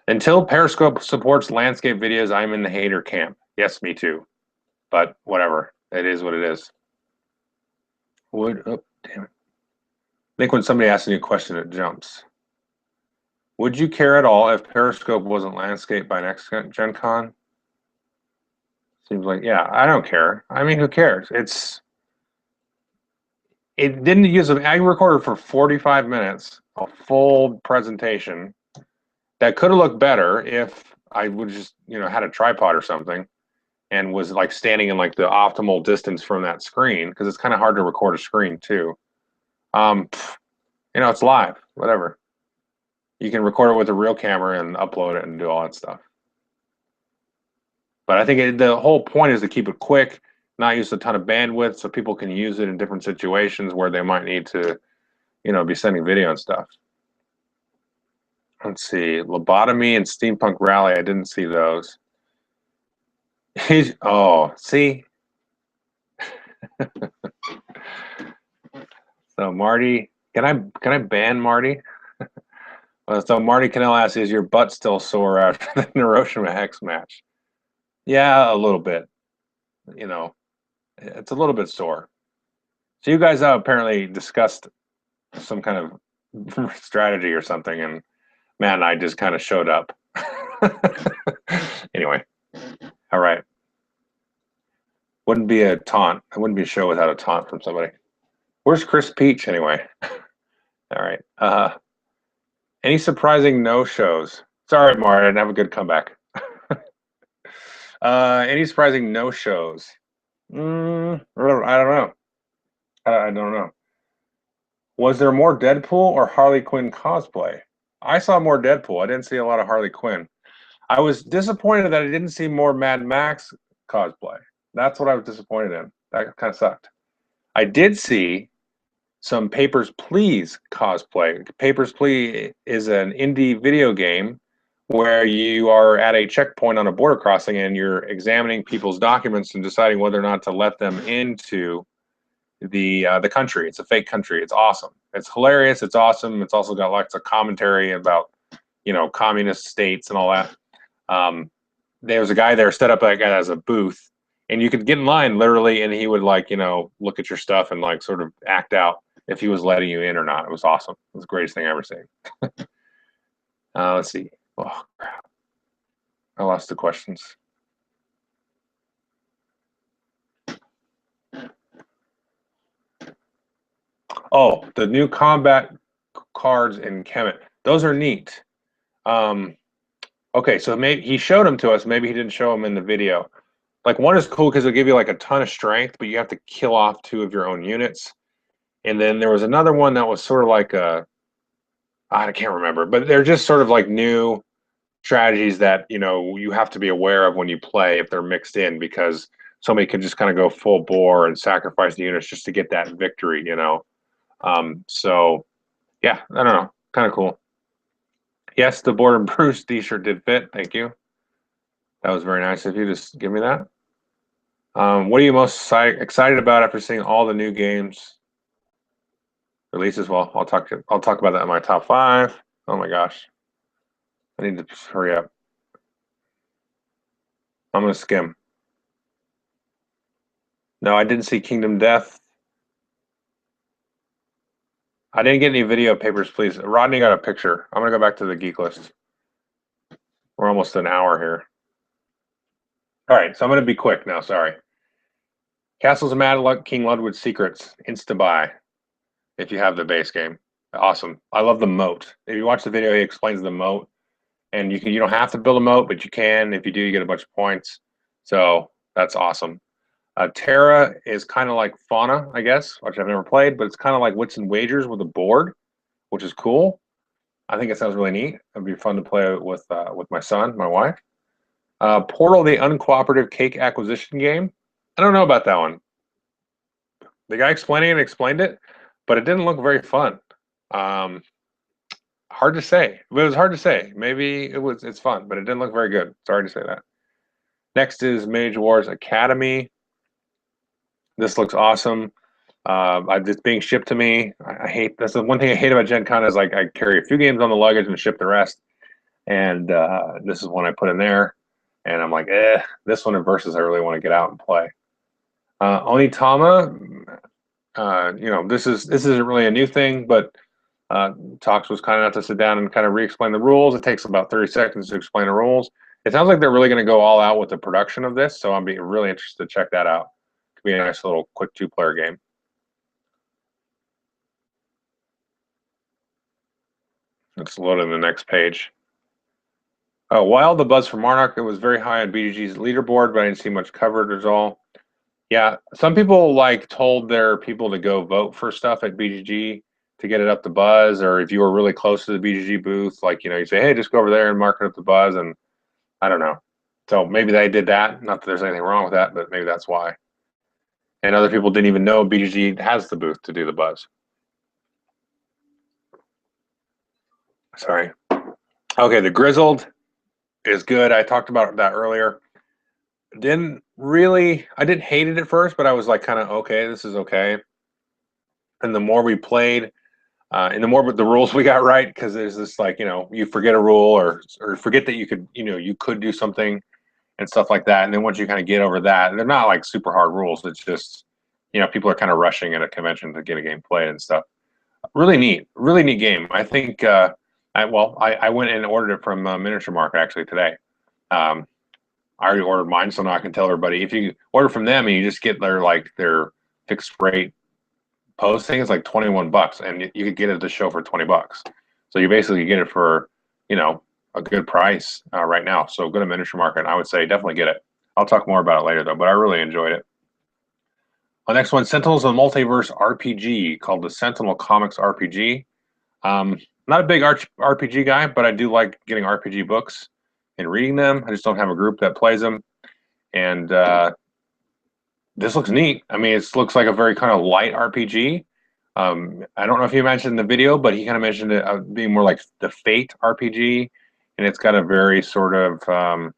Until Periscope supports landscape videos, I'm in the hater camp. Yes, me too. But whatever. It is what it is. Oh, damn it. I think when somebody asks a new question, it jumps. Would you care at all if Periscope wasn't landscape by next Gen Con? Seems like, yeah, I don't care. I mean, who cares? It didn't use I recorded for 45 minutes, a full presentation that could have looked better if I would just, had a tripod or something and was like standing in like the optimal distance from that screen, because it's kind of hard to record a screen too. It's live, whatever. You can record it with a real camera and upload it and do all that stuff. But I think the whole point is to keep it quick, not use a ton of bandwidth, so people can use it in different situations where they might need to, be sending video and stuff. Let's see, Lobotomy and Steampunk Rally. I didn't see those. See. So Marty, can I ban Marty? So Marty Cannell asks, is your butt still sore after the Hiroshima Hex match? Yeah, a little bit. You know, it's a little bit sore. So you guys apparently discussed some kind of strategy or something, and Matt and I just kind of showed up. Anyway, all right. Wouldn't be a taunt. It wouldn't be a show without a taunt from somebody. Where's Chris Peach anyway? All right. Any surprising no-shows? Sorry, Martin. Have a good comeback. Any surprising no-shows? I don't know. I don't know. Was there more Deadpool or Harley Quinn cosplay? I saw more Deadpool. I didn't see a lot of Harley Quinn. I was disappointed that I didn't see more Mad Max cosplay. That's what I was disappointed in. That kind of sucked. I did see some Papers, Please cosplay. Papers, Please is an indie video game where you are at a checkpoint on a border crossing and you're examining people's documents and deciding whether or not to let them into the country. It's a fake country. It's awesome. It's hilarious. It's awesome. It's also got lots of commentary about, communist states and all that. There was a guy there set up like as a booth, and you could get in line literally, and he would look at your stuff and sort of act out if he was letting you in or not. It was awesome. It was the greatest thing I ever seen. Let's see. Oh crap! I lost the questions. Oh, the new combat cards in Kemet. Those are neat. Okay, so maybe he showed them to us. Maybe he didn't show them in the video. One is cool because it'll give you a ton of strength, but you have to kill off 2 of your own units. And then there was another one that was sort of I can't remember, but they're just sort of new strategies that you have to be aware of when you play if they're mixed in, because somebody can just kind of go full bore and sacrifice the units just to get that victory. So yeah, I don't know, kind of cool. Yes, the Border Bruce t-shirt did fit. Thank you. That was very nice of you to give me that. What are you most excited about after seeing all the new games releases? Well, I'll talk about that in my top 5. Oh my gosh, I need to hurry up. I'm gonna skim. No, I didn't see Kingdom Death. I didn't get any video Papers, Please. Rodney got a picture. I'm gonna go back to the geek list. We're almost an hour here. All right, so I'm gonna be quick now. Sorry. Castles of Mad Luck, King Ludwig's Secrets, insta buy. If you have the base game, awesome. I love the moat. If you watch the video, he explains the moat, and you don't have to build a moat, but you can. If you do, you get a bunch of points. So that's awesome. Terra is kind of like Fauna, I guess, which I've never played, but it's kind of like Wits and Wagers with a board, which is cool. I think it sounds really neat. It'd be fun to play with my son, my wife. Portal, the uncooperative cake acquisition game. I don't know about that one. The guy explaining it explained it, but it didn't look very fun. Hard to say. It was hard to say. Maybe it's fun, but it didn't look very good. Sorry to say that. Next is Mage Wars Academy. This looks awesome. It's being shipped to me. I hate that's the one thing I hate about Gen Con is I carry a few games on the luggage and ship the rest. And this is one I put in there, and I'm like, this one in Versus I really want to get out and play. Onitama, this isn't really a new thing, but Tox was kind enough to sit down and kind of re-explain the rules. It takes about 30 seconds to explain the rules. It sounds like they're really going to go all out with the production of this, so I'm being really interested to check that out. Could be a nice little quick 2-player game. Let's load in the next page. Oh, Wild, the buzz for Monarch, it was very high on BGG's leaderboard, but I didn't see much covered at all. Yeah, some people told their people to go vote for stuff at BGG to get it up the buzz, or if you were really close to the BGG booth, you say, hey, just go over there and mark it up the buzz, and I don't know. So maybe they did that. Not that there's anything wrong with that, but maybe that's why. And other people didn't even know BGG has the booth to do the buzz. Sorry. Okay, the Grizzled is good. I talked about that earlier. I didn't hate it at first, but I was kind of, okay, this is okay. And the more we played, And the more the rules we got right, because there's this like, you forget a rule or forget that you could, you could do something and stuff like that. And then once you kind of get over that, they're not like super hard rules. It's just, people are kind of rushing at a convention to get a game played and stuff. Really neat game. I think, I went and ordered it from Miniature Market actually today. I already ordered mine, so now I can tell everybody. If you order from them and you just get their fixed rate posting, it's like $21, and you could get it at the show for $20. So you basically get it for, a good price right now. So go to Miniature Market. I would say definitely get it. I'll talk more about it later though, but I really enjoyed it. The next one, Sentinels of the Multiverse RPG, called the Sentinel Comics RPG. Not a big RPG guy, but I do like getting RPG books and reading them. I just don't have a group that plays them. And this looks neat. I mean, it looks like a very kind of light RPG. I don't know if you mentioned in the video, but he kind of mentioned it being more like the Fate RPG. And it's got a very sort of kind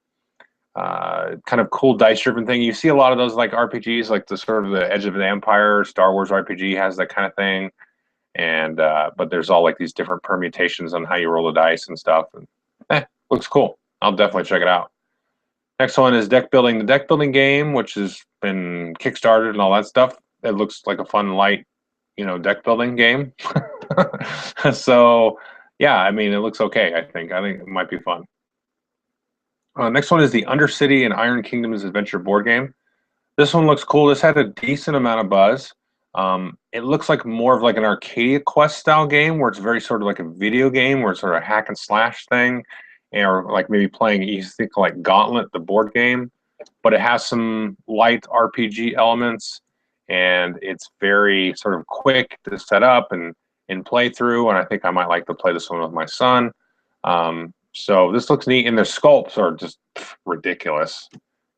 of cool dice-driven thing. You see a lot of those like RPGs, like the sort of the Edge of the Empire, Star Wars RPG has that kind of thing. And but there's all like these different permutations on how you roll the dice and stuff. And looks cool. I'll definitely check it out. Next one is deck building. The deck building game, which has been kickstarted and all that stuff. It looks like a fun, light, deck building game. So yeah, I mean, it looks okay. I think it might be fun. Next one is the Undercity and Iron Kingdoms Adventure board game. This one looks cool. This had a decent amount of buzz. It looks like more of like an Arcadia Quest style game where it's very sort of like a video game where it's sort of a hack and slash thing, or like maybe playing, you think like Gauntlet, the board game, but it has some light RPG elements and it's very sort of quick to set up and play through. And I think I might like to play this one with my son. So this looks neat, and their sculpts are just ridiculous,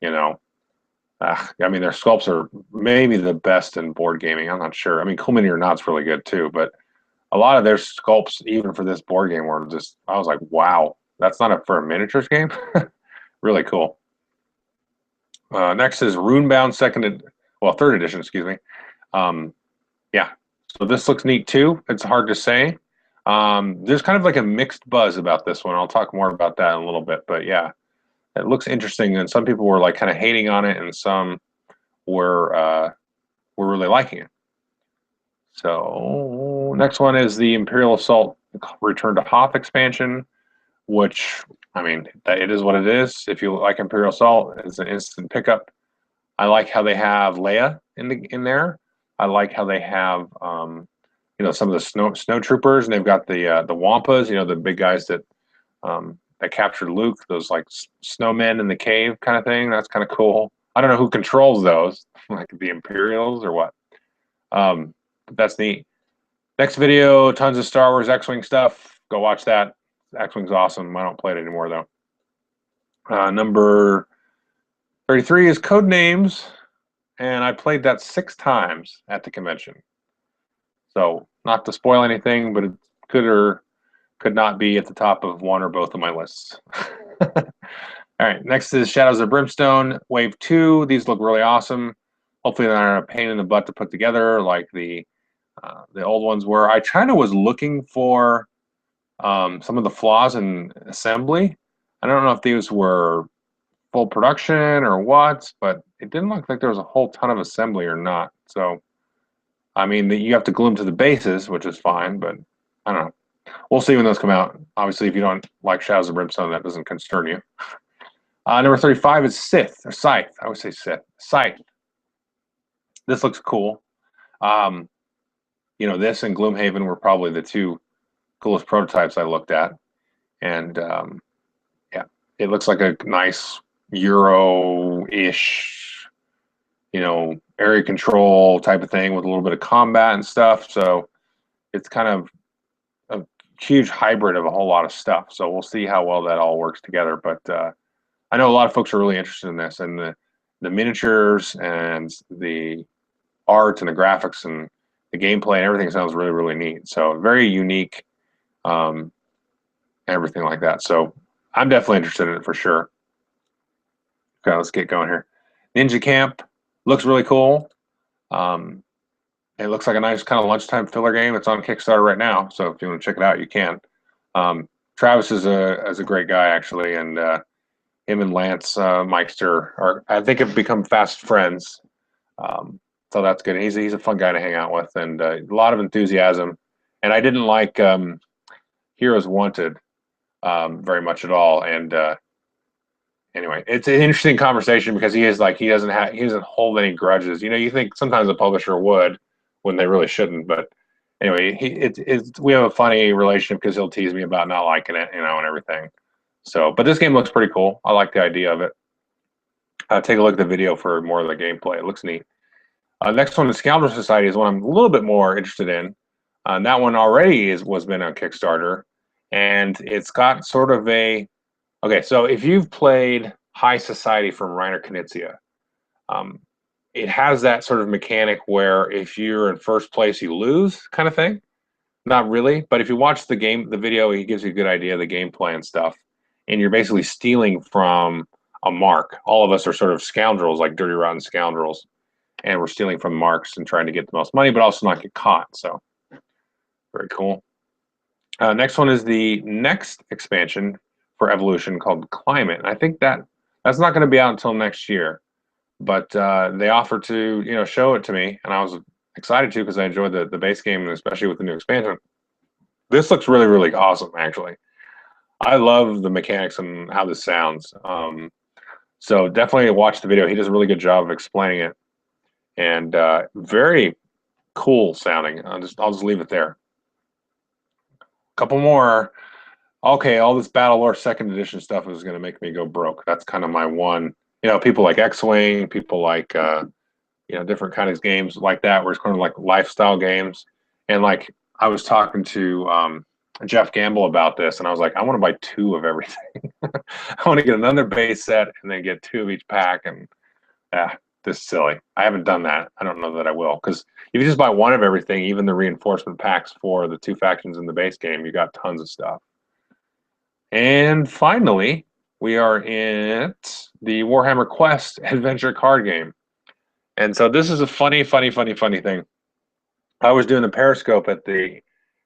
I mean, their sculpts are maybe the best in board gaming. I'm not sure. I mean, Cool Mini or Not's really good too, but a lot of their sculpts, even for this board game, were just, I was like, wow, that's not for a miniatures game. Really cool. Next is Runebound third edition, excuse me. Yeah, so this looks neat too. It's hard to say. There's kind of like a mixed buzz about this one. I'll talk more about that in a little bit, but yeah, it looks interesting. And some people were like kind of hating on it, and some were really liking it. So next one is the Imperial Assault Return to Hoth expansion, which, I mean, it is what it is. If you like Imperial Assault, it's an instant pickup. I like how they have Leia in there. I like how they have some of the snow troopers, and they've got the Wampas, the big guys that captured Luke, those like snowmen in the cave kind of thing. That's kind of cool. I don't know who controls those, like the Imperials or what. But that's neat. Next video, tons of Star Wars X-Wing stuff. Go watch that. X-Wing's awesome. I don't play it anymore though. Number 33 is Codenames, and I played that 6 times at the convention. So not to spoil anything, but it could or could not be at the top of one or both of my lists. All right, next is Shadows of Brimstone Wave 2. These look really awesome. Hopefully they're not a pain in the butt to put together like the old ones were. I kind of was looking for some of the flaws in assembly. I don't know if these were full production or what, but it didn't look like there was a whole ton of assembly or not. So, I mean, you have to glue them to the bases, which is fine, but I don't know. We'll see when those come out. Obviously, if you don't like Shadows of Brimstone, that doesn't concern you. Number 35 is Scythe. I would say Scythe. Scythe. This looks cool. This and Gloom Haven were probably the 2 coolest prototypes I looked at. And, yeah, it looks like a nice Euro-ish, area control type of thing with a little bit of combat and stuff. So it's kind of a huge hybrid of a whole lot of stuff. So we'll see how well that all works together. But I know a lot of folks are really interested in this, and the miniatures and the art and the graphics and the gameplay and everything sounds really, really neat. So very unique, everything like that. So I'm definitely interested in it for sure. Okay, let's get going here. Ninja Camp looks really cool. It looks like a nice kind of lunchtime filler game. It's on Kickstarter right now, so if you want to check it out, you can. Travis is a great guy actually, and him and Lance Meister are, I think, have become fast friends. Um, so that's good. He's a fun guy to hang out with, and a lot of enthusiasm. And I didn't like Heroes Wanted very much at all. And anyway, it's an interesting conversation because he doesn't hold any grudges. You know, you think sometimes a publisher would when they really shouldn't, but anyway, we have a funny relationship because he'll tease me about not liking it, you know, and everything. So, but this game looks pretty cool. I like the idea of it. Take a look at the video for more of the gameplay. It looks neat. Next one is Scoundrel Society is one I'm a little bit more interested in. That one already was been on Kickstarter, and it's got sort of a okay. So if you've played High Society from Reiner Knizia, um, it has that sort of mechanic where if you're in first place, you lose, kind of thing. Not really, but if you watch the video, he gives you a good idea of the gameplay and stuff. And you're basically stealing from a mark. All of us are sort of scoundrels, like dirty, rotten scoundrels, and we're stealing from marks and trying to get the most money, but also not get caught. So very cool. Next one is the next expansion for Evolution called Climate, and I think that's not going to be out until next year. But they offered to show it to me, and I was excited to because I enjoyed the base game, and especially with the new expansion. This looks really, really awesome, actually. I love the mechanics and how this sounds. So definitely watch the video. He does a really good job of explaining it, and very cool sounding. I'll just leave it there. Couple more. Okay, all this Battle Lore second edition stuff is going to make me go broke. That's kind of my one. You know, people like X-Wing, people like different kinds of games like that, where it's kind of like lifestyle games. And like I was talking to Jeff Gamble about this, and I was like, I want to buy 2 of everything. I want to get another base set and then get 2 of each pack. And this is silly. I haven't done that. I don't know that I will, because if you just buy 1 of everything, even the reinforcement packs for the 2 factions in the base game, you got tons of stuff. And finally, we are in the Warhammer Quest adventure card game. And so this is a funny thing. I was doing the Periscope at the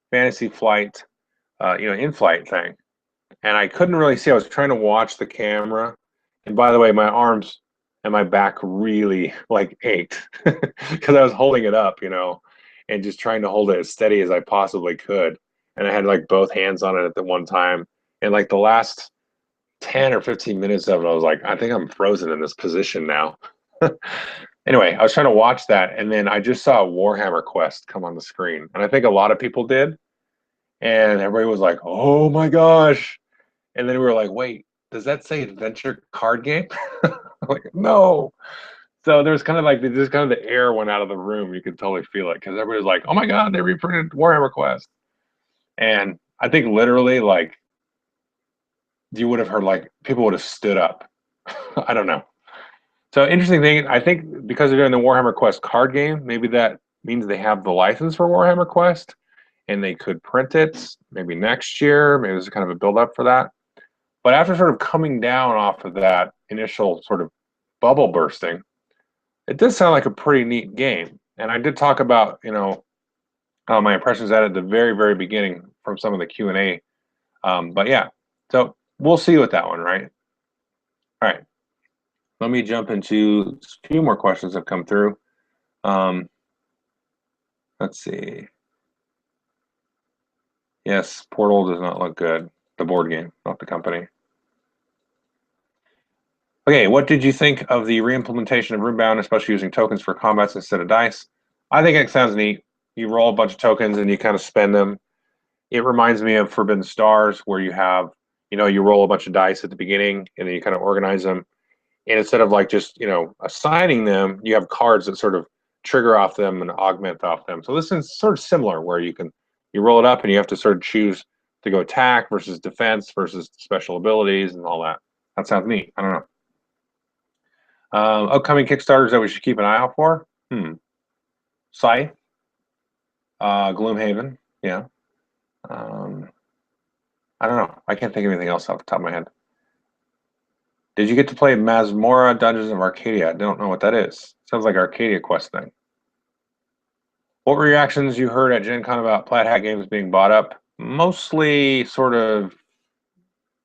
Fantasy Flight, in-flight thing, and I couldn't really see. I was trying to watch the camera, and by the way, my arms and my back really like ached because I was holding it up, and just trying to hold it as steady as I possibly could. And I had like both hands on it at the one time, and like the last 10 or 15 minutes of it, I was like, I think I'm frozen in this position now. Anyway, I was trying to watch that, and then I just saw Warhammer Quest come on the screen, and I think a lot of people did, and everybody was like, "Oh my gosh!" And then we were like, "Wait, does that say adventure card game?" Like, no. So there's kind of like the air went out of the room. You could totally feel it because everybody was like, "Oh my god, they reprinted Warhammer Quest," and I think literally like you would have heard like people would have stood up. I don't know. So interesting thing, I think because they're doing the Warhammer Quest card game, maybe that means they have the license for Warhammer Quest and they could print it maybe next year. Maybe there's kind of a build up for that. But after sort of coming down off of that initial sort of bubble bursting, it did sound like a pretty neat game. And I did talk about, my impressions at the very, very beginning from some of the Q&A. But yeah, so we'll see with that one, right? All right. Let me jump into a few more questions that have come through. Let's see. Yes, Portal does not look good. The board game, not the company. Okay, what did you think of the re-implementation of Runebound, especially using tokens for combats instead of dice? I think it sounds neat. You roll a bunch of tokens and you kind of spend them. It reminds me of Forbidden Stars, where you have, you roll a bunch of dice at the beginning and then you kind of organize them. And instead of like just, assigning them, you have cards that sort of trigger off them and augment off them. So this is sort of similar where you roll it up and you have to sort of choose to go attack versus defense versus special abilities and all that. That sounds neat. I don't know. Upcoming Kickstarters that we should keep an eye out for? Scythe. Gloom Haven. Yeah. I don't know. I can't think of anything else off the top of my head. Did you get to play Masmorra Dungeons of Arcadia? I don't know what that is. Sounds like Arcadia Quest thing. What reactions you heard at Gen Con about Plaid Hat games being bought up? Mostly sort of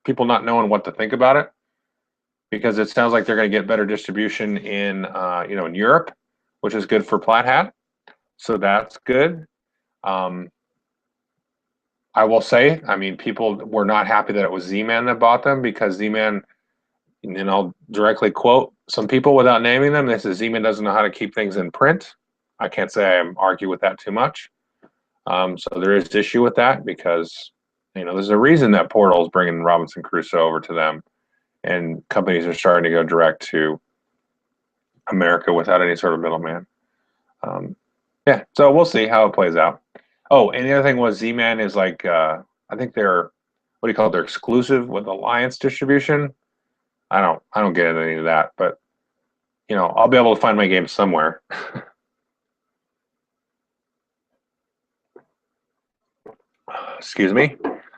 people not knowing what to think about it, because it sounds like they're going to get better distribution in in Europe, which is good for Plaid Hat. So that's good. I will say, I mean, people were not happy that it was Z-Man that bought them, because Z-Man, and I'll directly quote some people without naming them. They say Z-Man doesn't know how to keep things in print. I can't say I argue with that too much. So there is issue with that, because there's a reason that Portal is bringing Robinson Crusoe over to them, and companies are starting to go direct to America without any sort of middleman. Yeah, so we'll see how it plays out. Oh, and the other thing was Z-Man is like, I think they're, what do you call it? They're exclusive with Alliance distribution. I don't get into any of that, but I'll be able to find my game somewhere. Excuse me.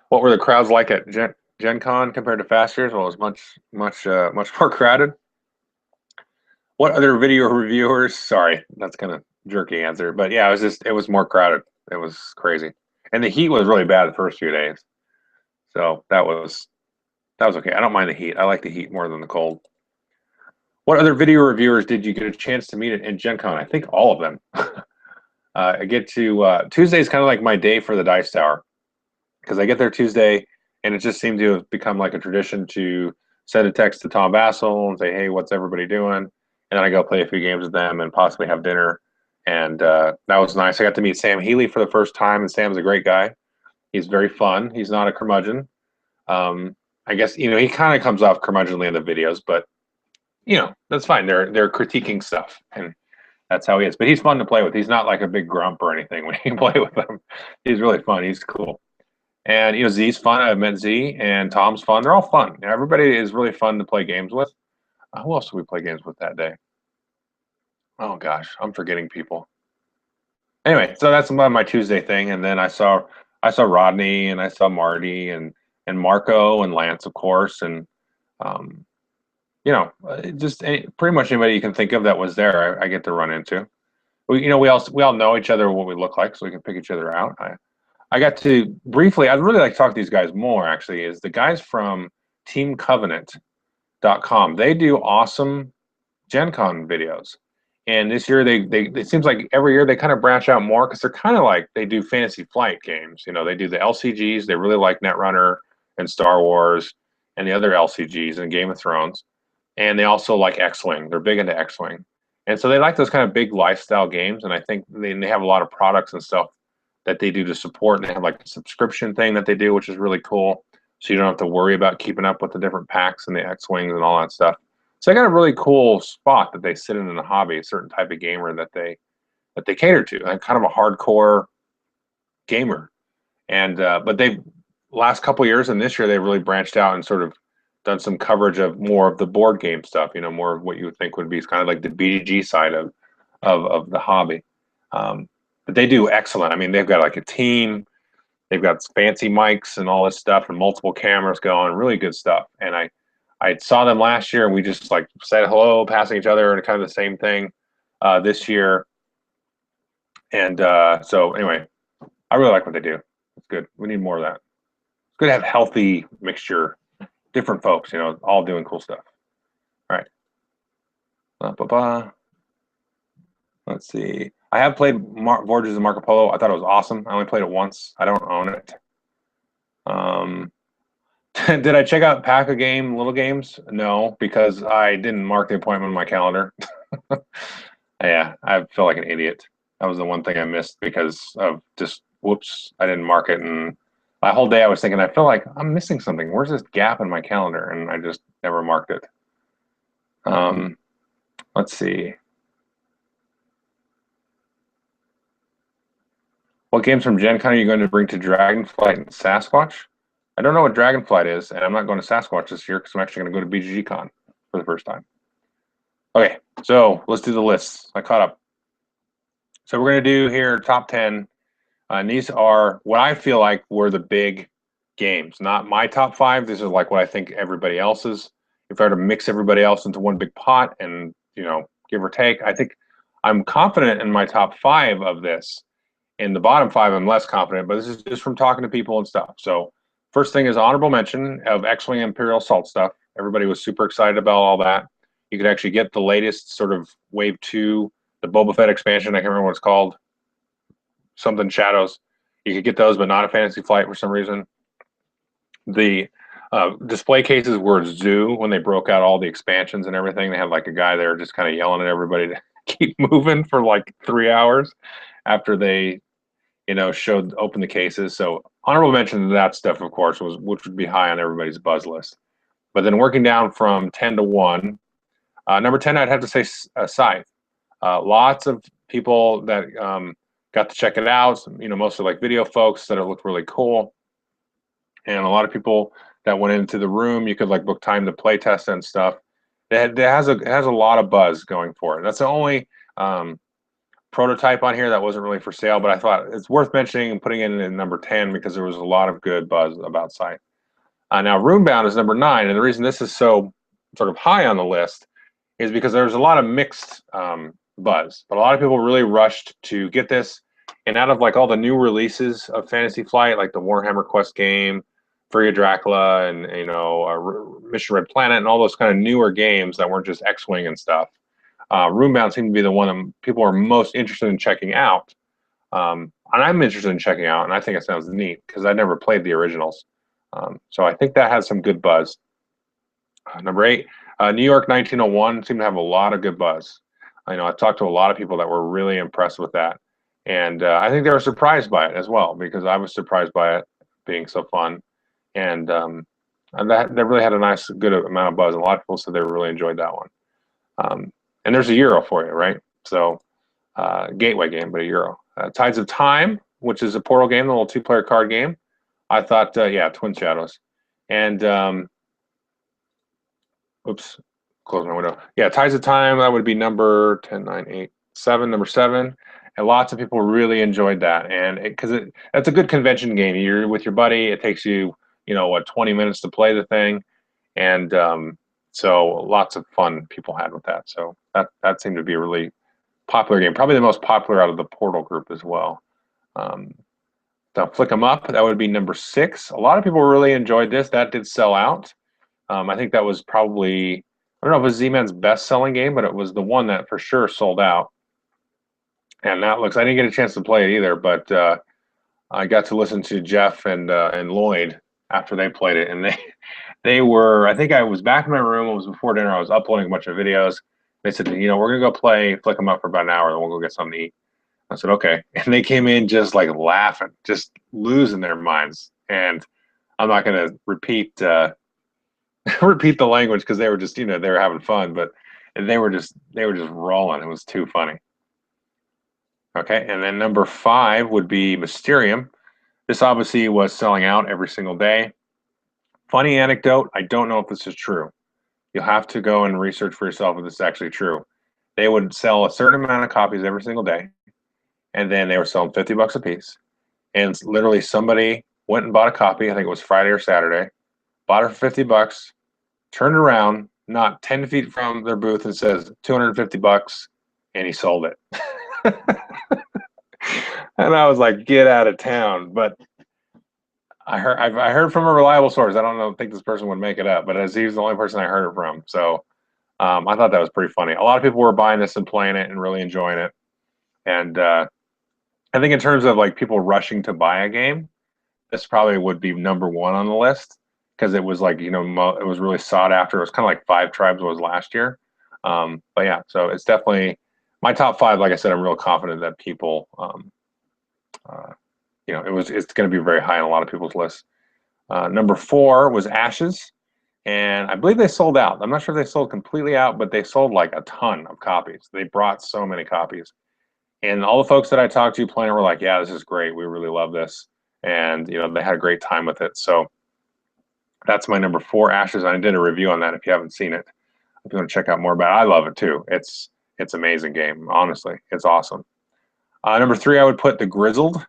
What were the crowds like at Gen Con compared to past years? Well, it was much more crowded. What other video reviewers? Sorry, that's kind of jerky answer, but yeah, it was more crowded. It was crazy, and the heat was really bad the first few days. So that was okay. I don't mind the heat. I like the heat more than the cold. What other video reviewers did you get a chance to meet at Gen Con? I think all of them. I get to Tuesday is kind of like my day for the Dice Tower, because I get there Tuesday, and it just seemed to have become like a tradition to send a text to Tom Bassel and say, "Hey, what's everybody doing?" And then I go play a few games with them and possibly have dinner. And that was nice. I got to meet Sam Healy for the first time, and Sam's a great guy. He's very fun. He's not a curmudgeon. I guess he kind of comes off curmudgeonly in the videos, but that's fine. They're critiquing stuff, and that's how he is. But he's fun to play with. He's not like a big grump or anything when you play with him. He's really fun. He's cool. And Z's fun. I've met Z, and Tom's fun. They're all fun. Everybody is really fun to play games with. Who else did we play games with that day? Oh gosh, I'm forgetting people. Anyway, so that's my Tuesday thing, and then I saw Rodney, and I saw Marty, and Marco, and Lance, of course, and just pretty much anybody you can think of that was there. I get to run into. We all know each other, what we look like, so we can pick each other out. I got to briefly. I'd really like to talk to these guys more. Actually, is the guys from TeamCovenant.com. They do awesome Gen Con videos. And this year, it seems like every year they kind of branch out more, because they're kind of like, they do Fantasy Flight games. They do the LCGs. They really like Netrunner and Star Wars and the other LCGs and Game of Thrones. And they also like X-Wing. They're big into X-Wing. And so they like those kind of big lifestyle games. And I think they have a lot of products and stuff that they do to support. And they have like a subscription thing that they do, which is really cool. So you don't have to worry about keeping up with the different packs and the X-Wings and all that stuff. So they got a really cool spot that they sit in the hobby, a certain type of gamer that they cater to, and kind of a hardcore gamer. And but they last couple of years and this year they really branched out and sort of done some coverage of more of the board game stuff. More of what you would think would be kind of like the BGG side of the hobby. But they do excellent. I mean, they've got like a team. They've got fancy mics and all this stuff and multiple cameras going. Really good stuff. And I saw them last year, and we just like said hello, passing each other, and kind of the same thing this year. And so anyway, I really like what they do. It's good. We need more of that. It's good to have healthy mixture, different folks, all doing cool stuff. All right. Let's see. I have played Voyages of Marco Polo. I thought it was awesome. I only played it once. I don't own it. Did I check out Pack a Game Little Games? No, because I didn't mark the appointment on my calendar. Yeah, I feel like an idiot. That was the one thing I missed because of just whoops, I didn't mark it. And the whole day I was thinking, I feel like I'm missing something. Where's this gap in my calendar? And I just never marked it. Let's see. What games from Gen Con are you going to bring to Dragonflight and Sasquatch? I don't know what Dragonflight is, and I'm not going to Sasquatch this year because I'm actually going to go to BGG Con for the first time. Okay, so let's do the lists. I caught up. So we're going to do here top 10. And these are what I feel like were the big games. Not my top 5. These are like what I think everybody else's. If I were to mix everybody else into one big pot and, give or take, I think I'm confident in my top 5 of this. In the bottom 5, I'm less confident, but this is just from talking to people and stuff. So first thing is honorable mention of X-Wing Imperial Assault stuff. Everybody was super excited about all that. You could actually get the latest sort of Wave 2, the Boba Fett expansion. I can't remember what it's called. Something Shadows. You could get those, but not a Fantasy Flight for some reason. The display cases were zoo when they broke out all the expansions and everything. They had like a guy there just kind of yelling at everybody to keep moving for like 3 hours after they, showed open the cases. So honorable mention to that stuff, of course, which would be high on everybody's buzz list. But then working down from 10 to 1, number 10, I'd have to say Scythe. Lots of people that got to check it out. Mostly like video folks that it looked really cool. And a lot of people that went into the room, you could like book time to play test and stuff. It has a lot of buzz going for it. That's the only prototype on here that wasn't really for sale, but I thought it's worth mentioning and putting it in number 10 because there was a lot of good buzz about Scythe. Now, Roombound is number 9, and the reason this is so sort of high on the list is because there's a lot of mixed buzz, but a lot of people really rushed to get this. And out of like all the new releases of Fantasy Flight, like the Warhammer Quest game, Fury of Dracula, and Mission Red Planet, and all those kind of newer games that weren't just X-Wing and stuff, Roombound seemed to be the one that people are most interested in checking out. And I'm interested in checking out, and I think it sounds neat because I never played the originals. So I think that has some good buzz. Number 8, New York 1901 seemed to have a lot of good buzz. I've talked to a lot of people that were really impressed with that. And I think they were surprised by it as well, because I was surprised by it being so fun. And that really had a nice, good amount of buzz. And a lot of people said they really enjoyed that one. And there's a Euro for you, right? So gateway game, but a Euro. Tides of Time, which is a Portal game, the little 2-player card game. I thought, Twin Shadows. And, oops, close my window. Yeah, Tides of Time, that would be number 10, 9, 8, 7, number 7. And lots of people really enjoyed that. And that's a good convention game. You're with your buddy. It takes you, 20 minutes to play the thing. And so lots of fun people had with that. So that seemed to be a really popular game. Probably the most popular out of the Portal group as well. Flick 'em Up, that would be number 6. A lot of people really enjoyed this. That did sell out. I think that was probably, I don't know if it was Z-Man's best-selling game, but it was the one that for sure sold out. And I didn't get a chance to play it either, but I got to listen to Jeff and Lloyd after they played it, and they were, I think I was back in my room, it was before dinner, I was uploading a bunch of videos. They said, we're going to go play Flick 'em Up for about an hour, then we'll go get something to eat. I said, okay. And they came in just like laughing, just losing their minds. And I'm not going to repeat repeat the language because they were just, they were having fun, but they were just rolling. It was too funny. Okay, and then number 5 would be Mysterium. This obviously was selling out every single day. Funny anecdote, I don't know if this is true. You'll have to go and research for yourself if this is actually true. They would sell a certain amount of copies every single day, and then they were selling $50 a piece. And literally somebody went and bought a copy, I think it was Friday or Saturday, bought it for $50, turned around, not 10 feet from their booth, and says $250, and he sold it. And I was like, get out of town. But I heard from a reliable source. I don't think this person would make it up, but he was the only person I heard it from. So I thought that was pretty funny. A lot of people were buying this and playing it and really enjoying it. And I think in terms of like people rushing to buy a game, this probably would be number 1 on the list because it was like, it was really sought after. It was kind of like 5 Tribes was last year. But yeah, so it's definitely my top 5. Like I said, I'm real confident that people, it's going to be very high on a lot of people's lists. Number 4 was Ashes, and I believe they sold out. I'm not sure if they sold completely out, but they sold like a ton of copies. They brought so many copies. And all the folks that I talked to playing it were like, yeah, this is great. We really love this. And, they had a great time with it. So that's my number 4, Ashes. I did a review on that if you haven't seen it. If you want to check out more about it, I love it too. It's an amazing game, honestly. It's awesome. Number 3, I would put the Grizzled.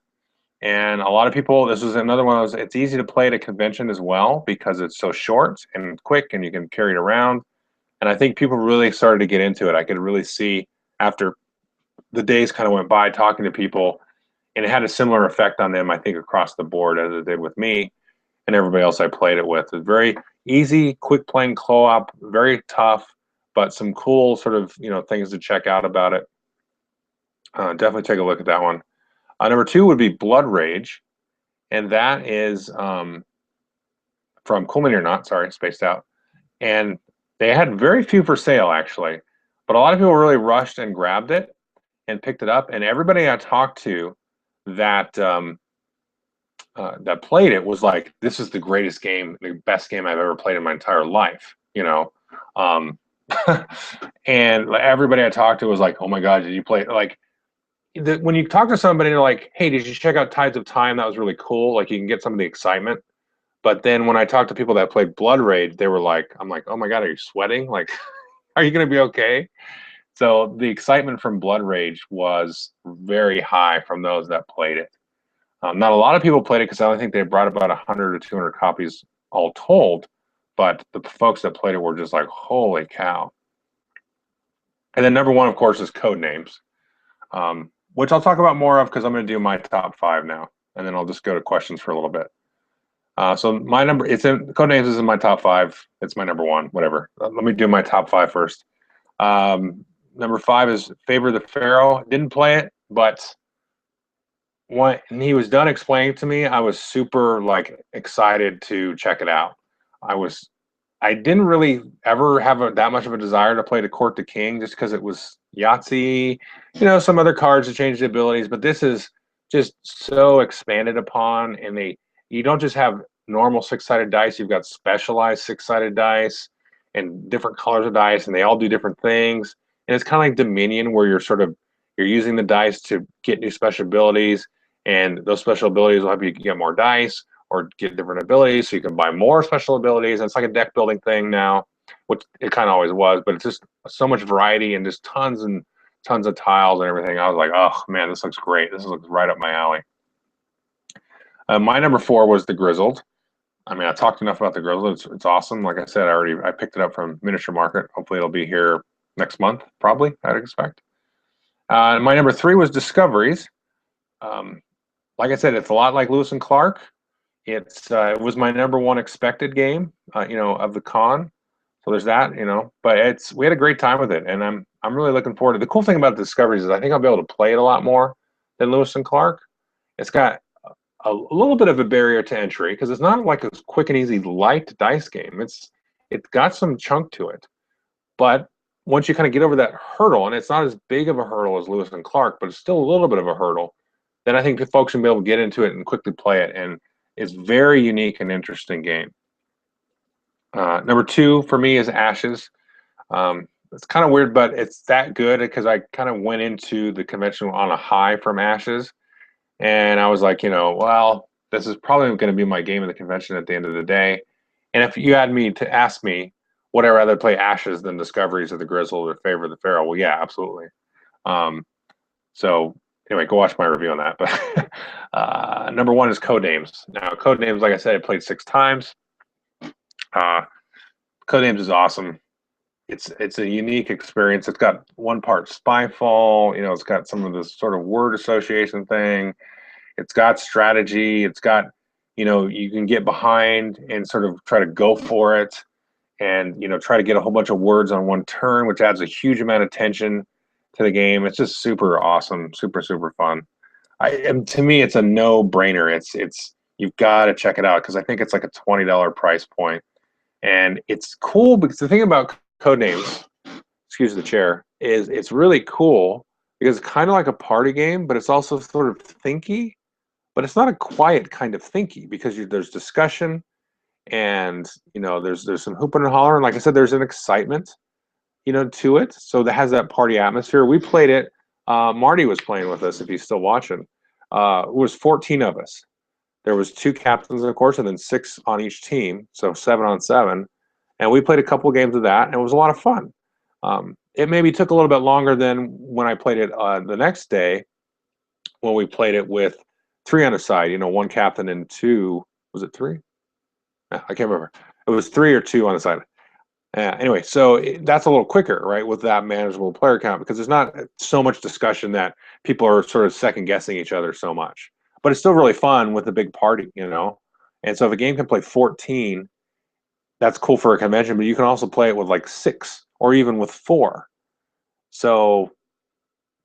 And a lot of people, this was another one of those, it's easy to play at a convention as well because it's so short and quick and you can carry it around. And I think people really started to get into it. I could really see after the days kind of went by talking to people, and it had a similar effect on them, I think, across the board as it did with me and everybody else I played it with. It was very easy, quick playing co-op, very tough, but some cool sort of things to check out about it. Definitely take a look at that one. Number 2 would be Blood Rage, and that is from Cool Mini or Not. Sorry, spaced out. And they had very few for sale actually, but a lot of people really rushed and grabbed it and picked it up. And everybody I talked to that that played it was like, "This is the greatest game, the best game I've ever played in my entire life." And everybody I talked to was like, "Oh my God, did you play it?" Like, when you talk to somebody and they're like, "Hey, did you check out Tides of Time? That was really cool." Like, you can get some of the excitement. But then when I talked to people that played Blood Rage, they were like, I'm like, "Oh my God, are you sweating? Like, are you going to be okay?" So the excitement from Blood Rage was very high from those that played it. Not a lot of people played it because I only think they brought about 100 or 200 copies all told. But the folks that played it were just like, "Holy cow." And then number 1, of course, is Codenames, which I'll talk about more of because I'm going to do my top 5 now. And then I'll just go to questions for a little bit. So my number, Codenames is in my top 5. It's my number 1, whatever. Let me do my top 5 first. Number 5 is Favor the Pharaoh. Didn't play it, but when he was done explaining to me, I was super excited to check it out. I didn't really ever have that much of a desire to play to Court the King just because it was Yahtzee, some other cards to change the abilities, but this is just so expanded upon, and you don't just have normal 6-sided dice, you've got specialized 6-sided dice and different colors of dice, and they all do different things. And it's kind of like Dominion, where you're using the dice to get new special abilities, and those special abilities will help you get more dice or get different abilities, so you can buy more special abilities. And it's like a deck building thing now, which it kind of always was, but it's just so much variety and just tons and tons of tiles and everything. I was like, "Oh man, this looks great. This looks right up my alley." My number 4 was the Grizzled. I mean, I talked enough about the Grizzled. It's awesome. Like I said, I picked it up from Miniature Market. Hopefully it'll be here next month, probably, I'd expect. My number 3 was Discoveries. Like I said, it's a lot like Lewis and Clark. It was my number 1 expected game, of the con. So there's that, but we had a great time with it, and I'm really looking forward to it. The cool thing about Discoveries is I think I'll be able to play it a lot more than Lewis and Clark. It's got a little bit of a barrier to entry because it's not like a quick and easy light dice game. It's got some chunk to it, but once you kind of get over that hurdle, and it's not as big of a hurdle as Lewis and Clark, but it's still a little bit of a hurdle, then I think the folks will be able to get into it and quickly play it. And it's very unique and interesting game. Number 2 for me is Ashes. It's kind of weird, but it's that good because I kind of went into the convention on a high from Ashes. And I was like, well, this is probably going to be my game of the convention at the end of the day. And if you had me to ask me, would I rather play Ashes than Discoveries or the Grizzled or Favor the Pharaoh? Well, yeah, absolutely. So anyway, go watch my review on that. But number 1 is Codenames. Now, Codenames, like I said, I played 6 times. Codenames is awesome. It's a unique experience. It's got 1 part Spyfall. It's got some of this sort of word association thing. It's got strategy. It's got, you can get behind and sort of try to go for it, and try to get a whole bunch of words on 1 turn, which adds a huge amount of tension to the game. It's just super awesome, super fun. And to me, it's a no-brainer. It's you've got to check it out because I think it's like a $20 price point, and it's cool because the thing about Codenames, excuse the chair, is it's really cool because it's kind of like a party game, but it's also sort of thinky, but it's not a quiet kind of thinky because there's discussion, and there's some hooping and hollering. Like I said, there's an excitement to it, so that has that party atmosphere. We played it. Marty was playing with us, if he's still watching. It was 14 of us. There was 2 captains, of course, and then 6 on each team, so 7 on 7. And we played a couple of games of that, and it was a lot of fun. It maybe took a little bit longer than when I played it the next day, when we played it with 3 on a side. 1 captain and 2. Was it 3? I can't remember. It was 3 or 2 on the side. Anyway, so that's a little quicker, right, with that manageable player count because there's not so much discussion that people are sort of second guessing each other so much. But it's still really fun with a big party, you know. And so if a game can play 14, that's cool for a convention, but you can also play it with like 6 or even with 4. So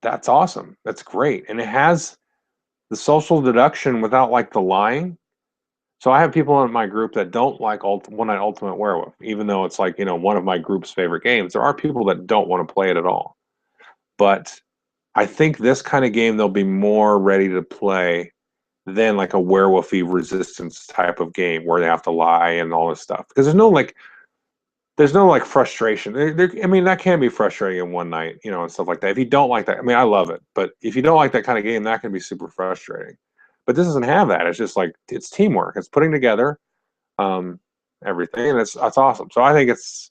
that's awesome. That's great. And it has the social deduction without like the lying. So I have people in my group that don't like One Night Ultimate Werewolf, even though it's like, one of my group's favorite games. There are people that don't want to play it at all. But I think this kind of game they'll be more ready to play than like a werewolfy resistance type of game where they have to lie and all this stuff. Because there's no like frustration. I mean, that can be frustrating in one night, and stuff like that. If you don't like that, I mean, I love it, but if you don't like that kind of game, that can be super frustrating. But this doesn't have that. It's just like it's teamwork. It's putting together everything, and that's awesome. So I think it's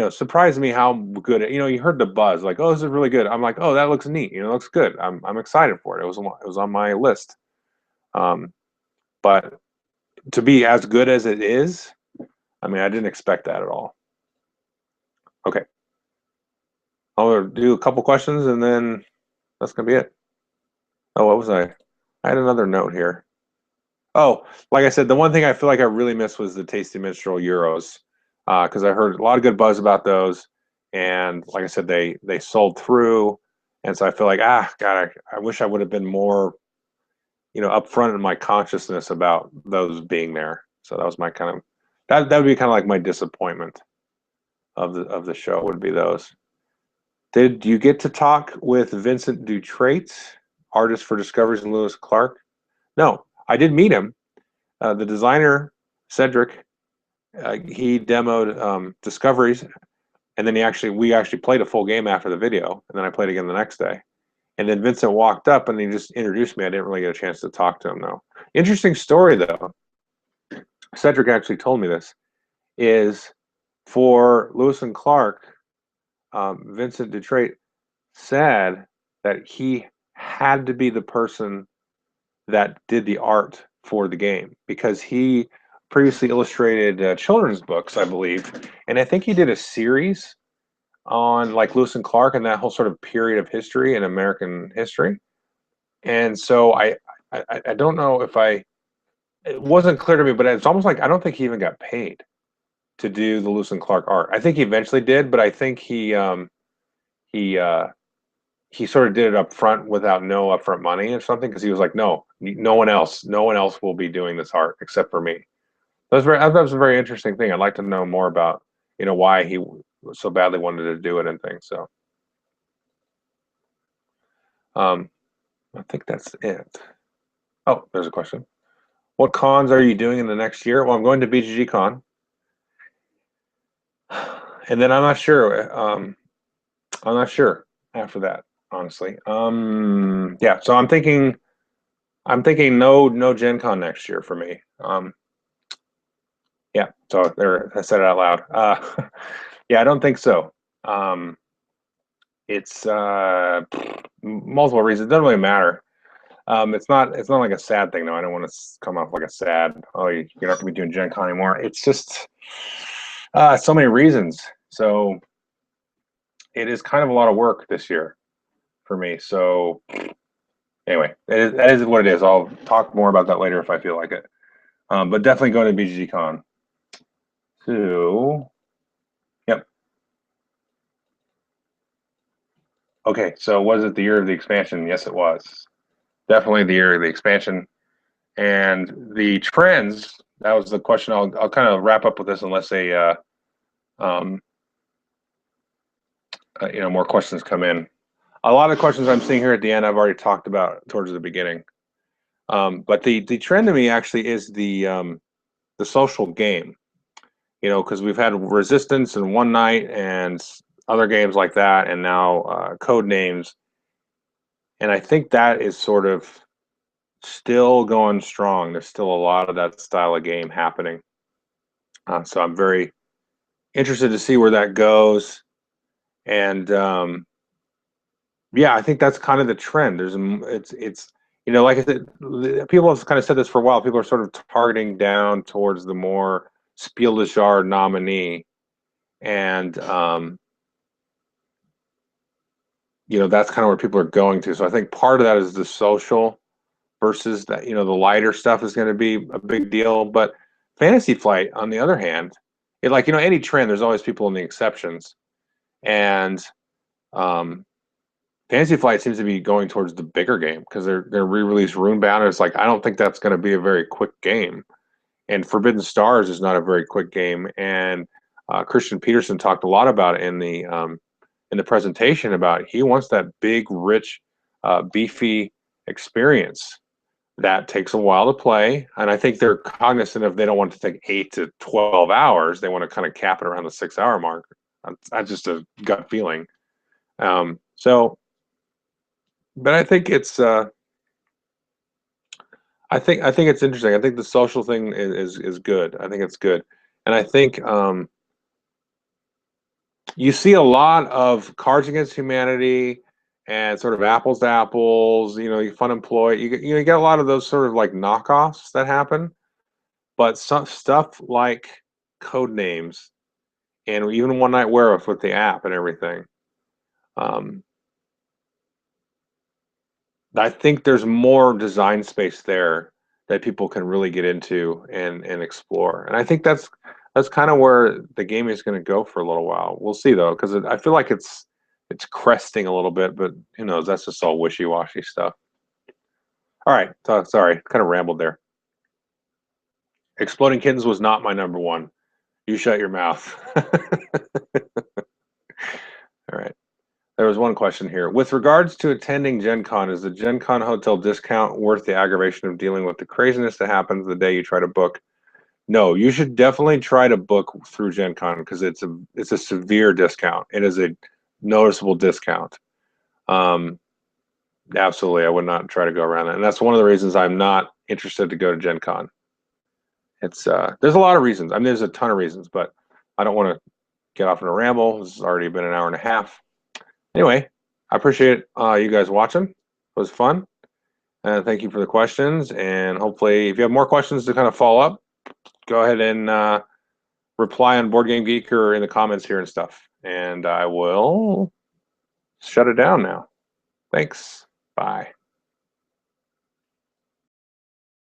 surprised me how good you heard the buzz like, oh, this is really good. I'm like, oh, that looks neat. It looks good. I'm excited for it. It was on my list. But to be as good as it is, I mean, I didn't expect that at all. Okay. I'll do a couple questions and then that's gonna be it. Oh, what was I? I had another note here. Oh, like I said, the one thing I feel like I really missed was the Tasty Minstrel Euros, because I heard a lot of good buzz about those, and like I said, they sold through, and so I feel like God, I wish I would have been more, upfront in my consciousness about those being there. So that was my kind of that would be kind of like my disappointment of the show would be those. Did you get to talk with Vincent Dutrait, artist for Discoveries and Lewis Clark? No, I did meet him. The designer, Cedric, he demoed Discoveries, and then we actually played a full game after the video, and then I played again the next day. And then Vincent walked up and he just introduced me. I didn't really get a chance to talk to him, though. Interesting story, though. Cedric actually told me this, is for Lewis and Clark, Vincent Dutrait said that he had to be the person that did the art for the game because he previously illustrated children's books, I believe, and I think he did a series on like Lewis and Clark and that whole sort of period of history in American history. And so I don't know if it wasn't clear to me, but it's almost like I don't think he even got paid to do the Lewis and Clark art. I think he eventually did, but I think he sort of did it up front without no upfront money or something because he was like, no one else will be doing this art except for me. I thought that was a very interesting thing. I'd like to know more about why he so badly wanted to do it and things. So I think that's it. Oh, there's a question. What cons are you doing in the next year? Well, I'm going to BGG Con, and then I'm not sure. I'm not sure after that, honestly. Yeah, so I'm thinking no Gen Con next year for me. Yeah, so there I said it out loud. Yeah, I don't think so. It's multiple reasons. It doesn't really matter. It's not like a sad thing though. I don't want to come off like a sad, oh, you're not gonna be doing Gen Con anymore. It's just so many reasons. So it is kind of a lot of work this year for me. So anyway, that is what it is. I'll talk more about that later if I feel like it. But definitely going to BGG Con. So, yep. Okay, so was it the year of the expansion? Yes, it was. Definitely the year of the expansion. And the trends, that was the question. I'll kind of wrap up with this unless more questions come in. A lot of questions I'm seeing here at the end I've already talked about towards the beginning. But the trend to me actually is the social game. Because we've had Resistance and One Night and other games like that, and now Code Names. And I think that is sort of still going strong. There's still a lot of that style of game happening. So I'm very interested to see where that goes. And yeah, I think that's kind of the trend. It's like I said, people have kind of said this for a while. People are sort of targeting down towards the more Spiel des Jahres nominee. and you know, that's kind of where people are going to. So I think part of that is the social versus that, you know, the lighter stuff is going to be a big deal. But Fantasy Flight, on the other hand, it, like, you know, any trend, there's always people in the exceptions, and um, Fantasy Flight seems to be going towards the bigger game because they're re-released Runebound. And it's like, I don't think that's going to be a very quick game, and Forbidden Stars is not a very quick game. And Christian Peterson talked a lot about it in the presentation about he wants that big, rich, beefy experience that takes a while to play. And I think they're cognizant of they don't want to take 8 to 12 hours. They want to kind of cap it around the 6-hour mark. That's just a gut feeling. So, but I think it's I think it's interesting. I think the social thing is good. I think it's good, and I think you see a lot of Cards Against Humanity and sort of apples to apples. You know, Fun Employee. You get a lot of those sort of like knockoffs that happen, but some stuff like Code Names and even One Night Werewolf with the app and everything. Um, I think there's more design space there that people can really get into and explore. And I think that's kind of where the game is going to go for a little while. We'll see though, because I feel like it's cresting a little bit, but who knows? That's just all wishy-washy stuff. All right, sorry, kind of rambled there. Exploding Kittens was not my number one. You shut your mouth. All right. There was one question here. With regards to attending Gen Con, is the Gen Con hotel discount worth the aggravation of dealing with the craziness that happens the day you try to book? No, you should definitely try to book through Gen Con because it's a severe discount. It is a noticeable discount. Absolutely, I would not try to go around that. And that's one of the reasons I'm not interested to go to Gen Con. It's there's a lot of reasons. I mean, there's a ton of reasons, but I don't want to get off in a ramble. This has already been an hour and a half. Anyway, I appreciate you guys watching. It was fun. Thank you for the questions. And hopefully, if you have more questions to kind of follow up, go ahead and reply on Board Game Geek or in the comments here and stuff. And I will shut it down now. Thanks. Bye.